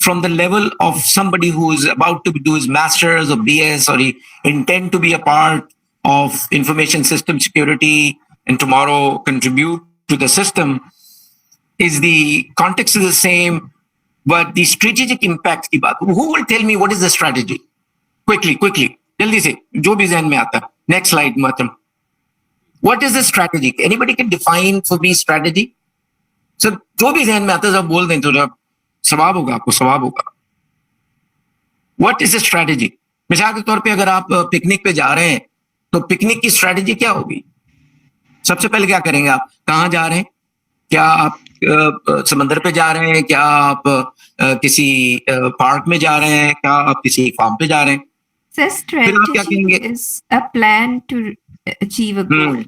from the level of somebody who is about to do his master's or BS, or he intend to be a part of information system security and tomorrow contribute to the system, is the context is the same, but the strategic impact की बात. Who will tell me what is the strategy? Quickly, जल्दी से, जो भी ज़हन में आता. Next slide, Matam. What is the strategy? Anybody can define for me strategy? So, जो भी ज़हन में आता है सब बोल दें तो जब सवाब होगा, आपको सवाब होगा. What is the strategy? मिसाल के तौर पे अगर आप पिकनिक पे जा रहे हैं तो पिकनिक की स्ट्रेटजी क्या होगी? सबसे पहले क्या करेंगे आप? कहाँ जा रहे हैं? क्या आप समंदर पे जा रहे हैं? क्या आप किसी पार्क में जा रहे हैं? क्या आप किसी फार्म पे जा रहे हैं? So फिर आप क्या strategy कहेंगे? is a plan to achieve a goal.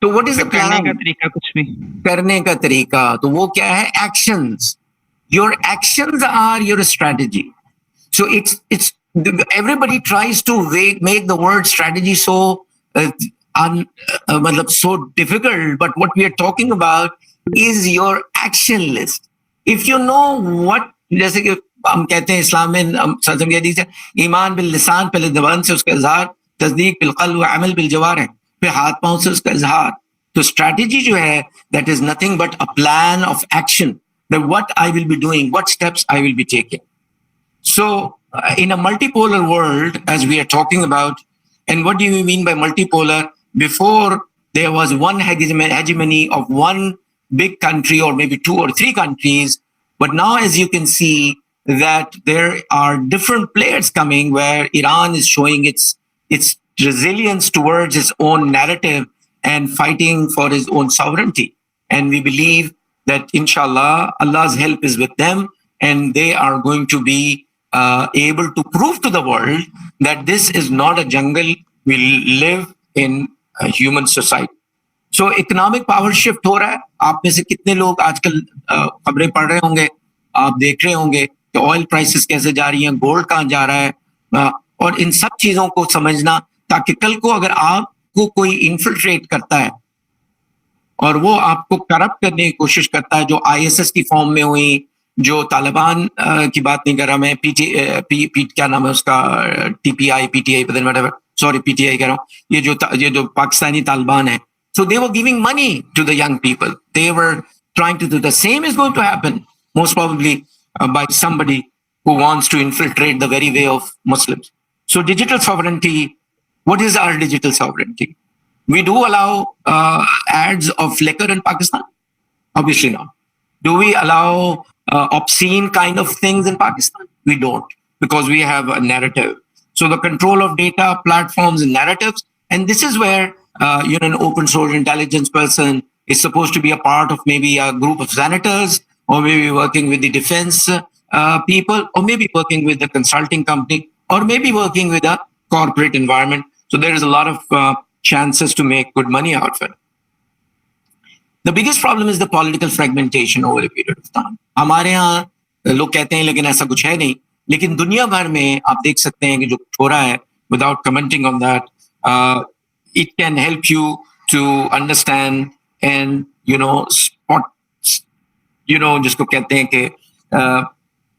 तो व्हाट इज द करने का प्लान? तरीका कुछ भी. करने का तरीका, तो वो क्या है? Actions. Your actions are your strategy. So it's everybody tries to make the word strategy so so difficult, but what we are talking about is your action list. If you know what, जैसे कि हम कहते हैं इस्लाम में, हदीस है, ईमान bill लिसान, पहले ज़बान से उसका इज़हार, तस्दीक बिल क़ल्ब व अमल बिल जवारिह, फिर हाथ पांव से उसका इज़हार. तो स्ट्रेटजी जो है, that is nothing but a plan of action, that what I will be doing, what steps I will be taking. So in a multipolar world, as we are talking about, And what do you mean by multipolar? Before, there was one hegemony of one big country or maybe 2 or 3 countries. But now, as you can see, that there are different players coming where Iran is showing its resilience towards its own narrative and fighting for his own sovereignty. And we believe that, inshallah, Allah's help is with them, and they are going to be able to prove to the world that this is not a jungle. We live in a human society. So economic power shift हो रहा है. आप में से कितने लोग आजकल खबरें पढ़ रहे होंगे, आप देख रहे होंगे कि ऑयल प्राइसेस कैसे जा रही हैं, गोल्ड कहाँ जा रहा है, और इन सब चीजों को समझना, ताकि कल को अगर आपको कोई इन्फिल्ट्रेट करता है और वो आपको करप्ट करने की कोशिश करता है, जो आईएसएस की फॉर्म में हुई, जो तालिबान की बात नहीं कर रहा मैं, क्या नाम है उसका, टीपीआई, पीटीआई, सॉरी पीटीआई कह रहा हूँ, ये जो पाकिस्तानी तालिबान है. So they were giving money to the young people. They were trying to do the same is going to happen, most probably by somebody who wants to infiltrate the very way of Muslims. So digital sovereignty, what is our digital sovereignty? We do allow ads of liquor in Pakistan? Obviously not. Do we allow obscene kind of things in Pakistan? We don't, because we have a narrative. So the control of data, platforms, and narratives, and this is where an open source intelligence person is supposed to be a part of maybe a group of senators, or maybe working with the defense people, or maybe working with the consulting company, or maybe working with a corporate environment. So there is a lot of chances to make good money out of it. The biggest problem is the political fragmentation over a period of time. हमारे यहाँ लोग कहते हैं लेकिन ऐसा कुछ है नहीं, लेकिन दुनिया भर में आप देख सकते हैं कि जो हो रहा है, without commenting on that, it can help you to understand and spot, जिसको कहते हैं कि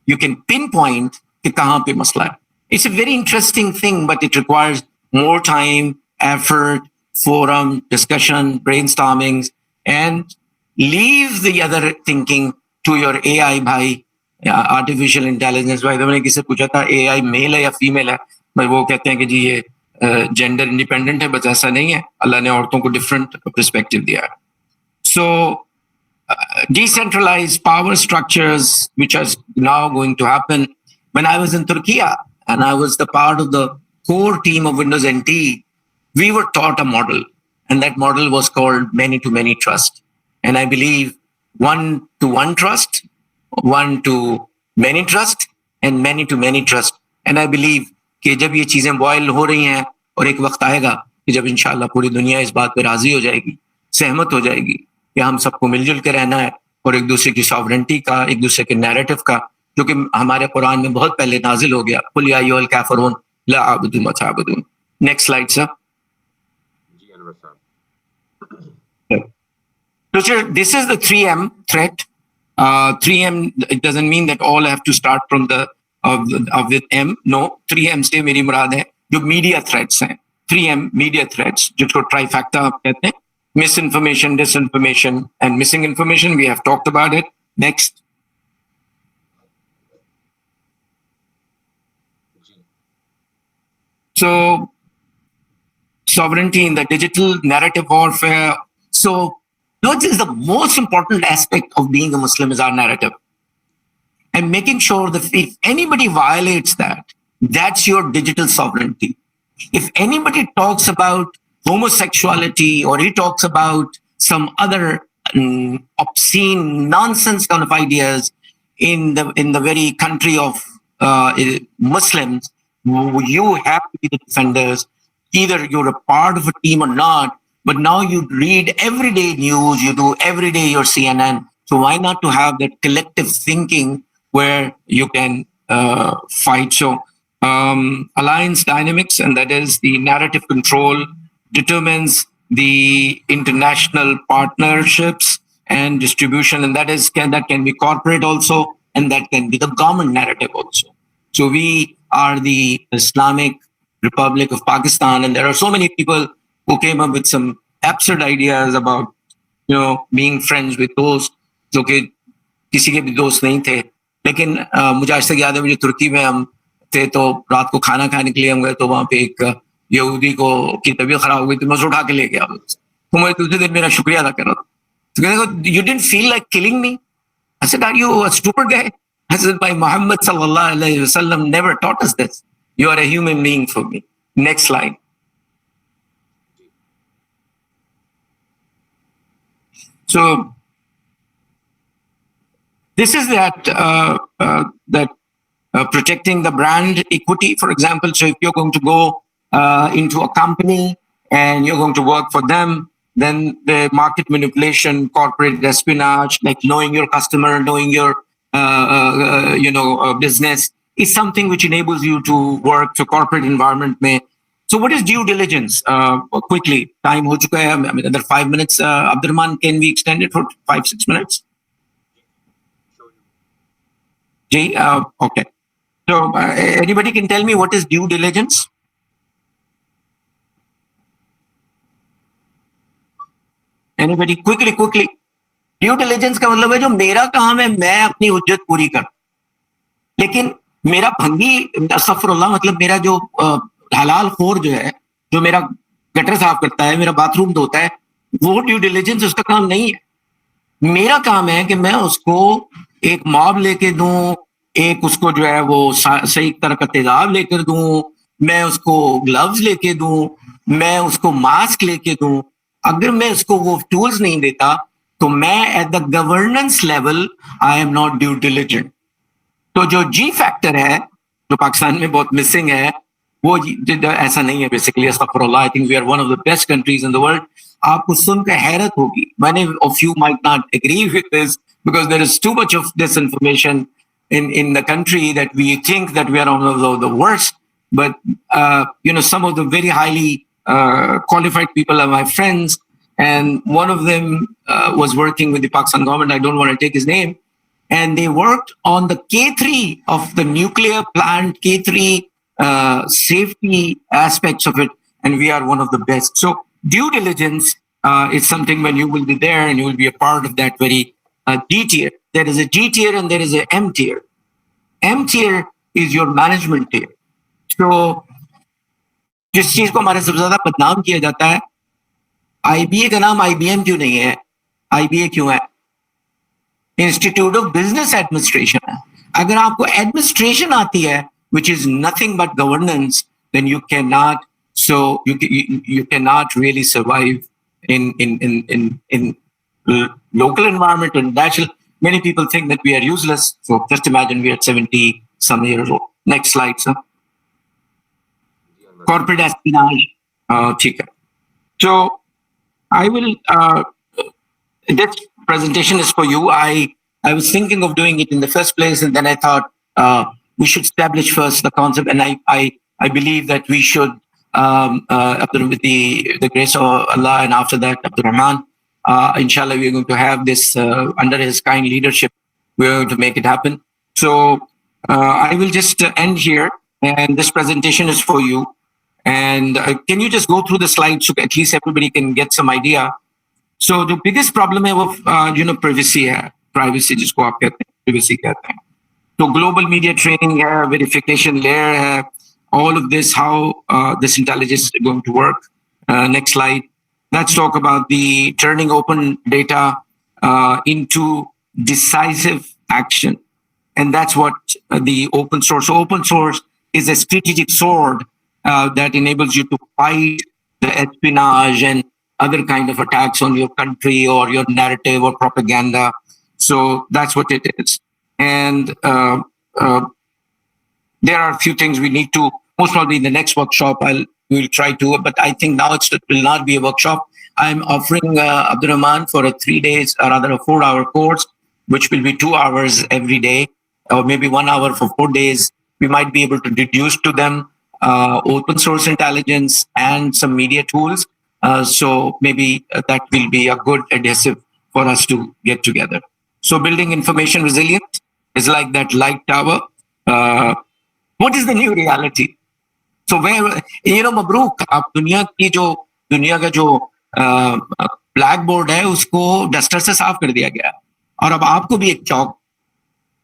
you can pinpoint कि कहाँ पे मसला है. It's a very interesting thing, but it requires more time, effort, forum, discussion, brainstormings, and leave the other thinking to your AI भाई, artificial intelligence भाई. तो मैंने किसी से पूछा था AI मेल है या फीमेल है, भाई वो कहते हैं कि जी ये जेंडर इंडिपेंडेंट है, बस ऐसा नहीं है, अल्लाह ने औरतों को डिफरेंट पर्सपेक्टिव दिया है. So decentralized power structures, which are now going to happen. When I was in Turkey and I was the part of the core team of Windows NT, we were taught a model, and that model was called many-to-many trust. And I believe one-to-one trust, one-to-many trust, and many-to-many trust. And I believe कि जब ये चीजें boil हो रही हैं, और एक वक्त आएगा कि जब इंशाल्लाह पूरी दुनिया इस बात पे राजी हो जाएगी, सहमत हो जाएगी कि हम सबको मिलजुल के रहना है, और एक दूसरे की सॉवरेंटी का, एक दूसरे के नैरेटिव का, जो कि हमारे कुरान में बहुत पहले नाजिल हो गया, कुल या अय्युहल काफिरून ला अअबुदु मा तअबुदून. Next slide sir. जी अनवर साहब. So this is the 3M threat. 3M, it doesn't mean that all have to start from the with M. No, 3M से मेरी मुराद है जो मीडिया थ्रेट्स हैं. 3M मीडिया थ्रेट्स, जिसको ट्राइफैक्टा आप कहते हैं. Misinformation, disinformation, and missing information. We have talked about it. Next. So sovereignty in the digital narrative warfare. So what is the most important aspect of being a Muslim is our narrative. And making sure that if anybody violates that, that's your digital sovereignty. If anybody talks about homosexuality, or he talks about some other obscene nonsense kind of ideas in the very country of Muslims, you have to be the defenders. Either you're a part of a team or not, but now you read everyday news, you do everyday your CNN. So why not to have that collective thinking where you can fight? So alliance dynamics, and that is the narrative control, determines the international partnerships and distribution, and that can be corporate also, and that can be the government narrative also. So we are the Islamic Republic of Pakistan, and there are so many people who came up with some absurd ideas about being friends with those जो कि किसी के भी दोस्त नहीं थे. लेकिन मुझे आज तक याद है, मुझे तुर्की में हम थे, तो रात को खाना खाने के लिए हम गए, तो वहाँ पे एक यहूदी को की तबीयत खराब हो गई तो मैं उसे उठा के ले गया, तो मैं दूसरे दिन मेरा शुक्रिया अदा कर रहा था, तो कहने you didn't feel like killing me? I said, are you a stupid guy? I said, my Muhammad sallallahu alayhi wa sallam never taught us this. You are a human being for me. Next slide. So this is that protecting the brand equity, for example. So if you're going to go into a company and you're going to work for them, then the market manipulation, corporate espionage, like knowing your customer, knowing your business, is something which enables you to work to corporate environment. So what is due diligence? Quickly, time ho chuka hai. I mean, another 5 minutes. Abdurrahman, can we extend it for 5-6 minutes? Jay, okay. So anybody can tell me what is due diligence? Anybody? Quickly. Due diligence का मतलब है जो मेरा काम है मैं अपनी हुज्जत पूरी कर, लेकिन मेरा भंगी अस्तगफिरुल्लाह मतलब मेरा जो हलाल खोर जो है, जो मेरा गटर साफ करता है, मेरा बाथरूम धोता है, वो ड्यू डिलिजेंस उसका काम नहीं है. मेरा काम है कि मैं उसको एक मॉब लेके दूं, एक उसको जो है वो सही तरह का तेजाब लेकर दूं, मैं उसको ग्लव्स लेके दूं, मैं उसको मास्क लेके दूं. अगर मैं उसको वो टूल्स नहीं देता तो मैं at the governance level I am not due diligent. तो जो जी फैक्टर है जो पाकिस्तान में बहुत मिसिंग है, वो ऐसा नहीं है बेसिकली. अस्तगफिरुल्लाह, I think we are one of the best countries in the world. आपको सुनकर हैरत होगी, many of you might not agree with this because there is too much of disinformation in the country that we think that we are one of the worst. But some of the very highly qualified people are my friends, and one of them was working with the Pakistan government. I don't want to take his name, and they worked on the K3 of the nuclear plant, K3 safety aspects of it, and we are one of the best. So due diligence is something when you will be there and you will be a part of that very D tier. There is a G tier and there is a M tier. M tier is your management tier. So जिस चीज को हमारे सबसे ज्यादा बदनाम किया जाता है, IBA का नाम IBM क्यों नहीं है? IBA क्यों है? इंस्टीट्यूट ऑफ बिजनेस एडमिनिस्ट्रेशन है. अगर आपको एडमिनिस्ट्रेशन आती है, which is nothing but governance, then you cannot really survive in local environment and national. Many people think that we are useless. So just imagine we are 70 some years old. Next slide, sir. Corporate espionage. ठीक है. So I will. This presentation is for you. I was thinking of doing it in the first place, and then I thought we should establish first the concept, and I believe that we should, with the grace of Allah, and after that, Abdurrahman, inshallah, we are going to have this under his kind leadership. We are going to make it happen. So I will just end here, and this presentation is for you. And can you just go through the slides so at least everybody can get some idea? So the biggest problem है वो privacy है, privacy जिसको आप कहते हैं, privacy कहते हैं. So global media training है, verification layer है, all of this, how this intelligence is going to work. Next slide. Let's talk about the turning open data into decisive action. And that's what the open source. So open source is a strategic sword that enables you to fight the espionage and other kind of attacks on your country or your narrative or propaganda. So that's what it is. And there are a few things we need to, most probably in the next workshop, we'll try to, but I think now it will not be a workshop. I'm offering Abdurrahman for a 3 days, or rather a 4-hour course, which will be 2 hours every day, or maybe 1 hour for 4 days. We might be able to deduce to them open source intelligence and some media tools. So maybe that will be a good adhesive for us to get together. So building information resilience is like that light tower. What is the new reality? So where, Mabruk, आप दुनिया का जो black board है उसको duster से साफ कर दिया गया, और अब आपको भी एक चौक,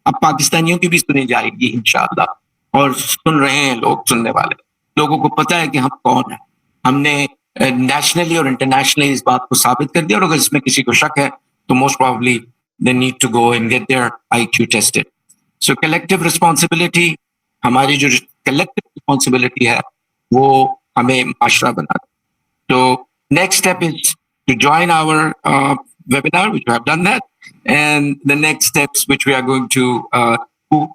अब पाकिस्तानियों की भी सुनी जाएगी इंशाअल्लाह, और सुन रहे हैं लोग, सुनने वाले. लोगों को पता है कि हम कौन है। हमने नेशनली और इंटरनेशनली इस बात को साबित कर दिया, और अगर इसमें किसी को शक है तो most probably they need to go and get their IQ tested. So collective responsibility, हमारी जो कलेक्टिव रिस्पॉन्सिबिलिटी है वो हमें माशरा बनाता है। So next step is to join our webinar, which we have done that, and the next steps which we are going to do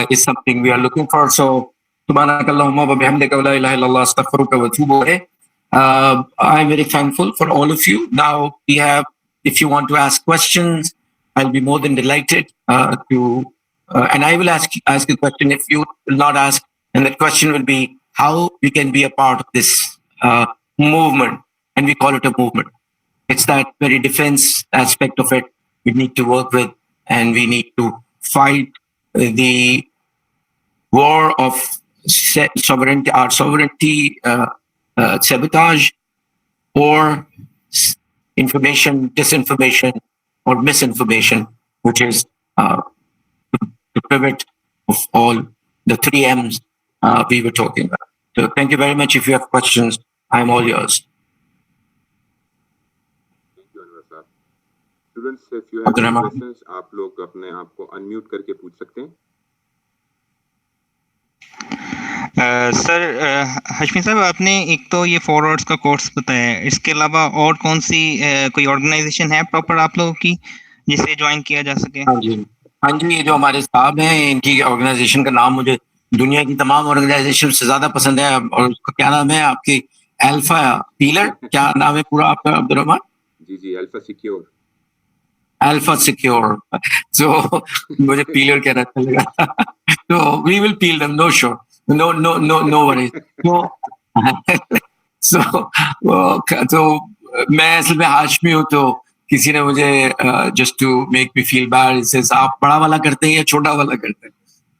is something we are looking for. So, subhanakallahumma wa bihamdika wa la ilaha illallah astaghfiruka wa atubu ilayk. I'm very thankful for all of you. Now we have, if you want to ask questions, I'll be more than delighted to, and I will ask a question if you will not ask, and that question will be how we can be a part of this movement, and we call it a movement. It's that very defense aspect of it we need to work with, and we need to fight the war of sovereignty, our sovereignty sabotage, or information, disinformation, or misinformation, which is the pivot of all the 3 M's we were talking about. So thank you very much. If you have questions, I'm all yours. Thank you, Anwar sir. Students, if you have any Abdurrahman. questions, आप लोग अपने आप को unmute करके पूछ सकते हैं। Sir Hashmi साहब, आपने एक तो ये फॉरवर्ड्स का कोर्स बताया है, इसके अलावा और कौन सी कोई ऑर्गेनाइजेशन है प्रॉपर आप लोगों की जिसे ज्वाइन किया जा सके? हाँ जी, ये जो हमारे साहब हैं, इनकी ऑर्गेनाइजेशन का नाम मुझे दुनिया की तमाम ऑर्गेनाइजेशन से ज्यादा पसंद है, और उसका क्या नाम है आपकी? अल्फा पिलर, क्या नाम है पूरा आपका अब्दुर्रहमान? जी, अल्फा सिक्योर। Alpha secure. सो मुझे पिलर कहना अच्छा लगा। तो we will peel them, no sure, no worries. तो मैं असल में हाशमी हूँ, तो किसी ने मुझे just to make me feel bad say आप बड़ा वाला करते हैं या छोटा वाला करते हैं,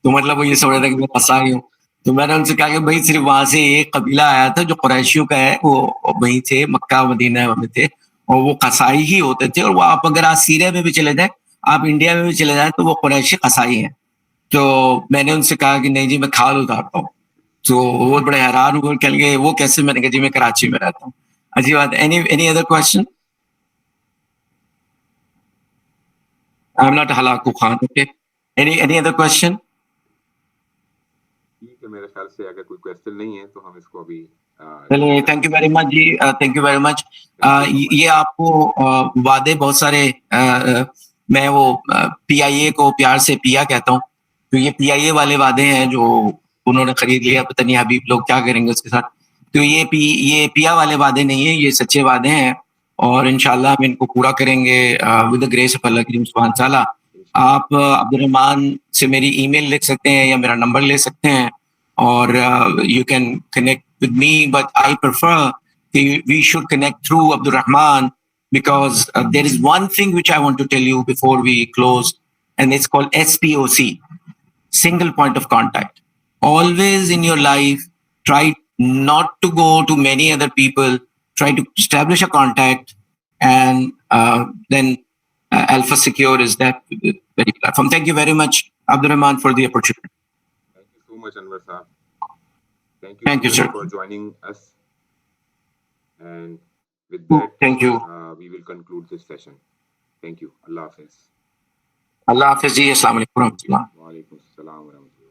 तो मतलब वो ये समझ रहा था कि मैं कसाई हूँ। तो मैंने उनसे कहा कि भाई सिर्फ वहां से एक कबीला आया था जो कुरैशियों का है, वो वहीं थे, मक्का मदीना में थे, और वो कसाई ही होते थे। और वो आप अगर आज सीरिया में भी चले जाए, आप इंडिया में भी चले जाए, तो वो कुरैशी कसाई हैं। तो मैंने उनसे कहा कि नहीं जी, मैं खाल उतारता हूँ। तो वो बड़े हैरान हुए, कह लगे वो कैसे? मैंने कहा जी मैं कराची में रहता हूँ। अच्छी बात। Any other question? I'm not Halaku Khan. Okay. Any other question? ठीक है, मेरे ख्याल से अगर कोई क्वेश्चन नहीं है तो हम इसको अभी चलिए, थैंक यू वेरी मच जी, थैंक यू वेरी मच। ये आपको वादे बहुत सारे, मैं वो PIA को प्यार से पिया कहता हूँ, तो ये PIA वाले वादे हैं जो उन्होंने खरीद लिया, पता नहीं हबीब लोग क्या करेंगे उसके साथ। तो ये पिया वाले वादे नहीं है, ये सच्चे वादे हैं, और इंशाल्लाह हम इनको पूरा करेंगे विद द ग्रेस ऑफ अल्लाह करीम सुभान ताला। आप अब्दुर्रहमान से मेरी ईमेल लिख सकते हैं या मेरा नंबर ले सकते हैं, और you can connect with me, but I prefer we should connect through Abdurrahman, because there is one thing which I want to tell you before we close, and it's called SPOC, single point of contact. Always in your life, try not to go to many other people, try to establish a contact, and then Alpha Secure is that very platform. Thank you very much, Abdurrahman, for the opportunity. Thank you so much, Anwar sir. Thank you, sir, for joining us. And with that, thank you. We will conclude this session. Thank you. Allah Hafiz. Allah Hafiz ji. Assalamu alaikum. Wa alaikum assalam wa rahmatullah.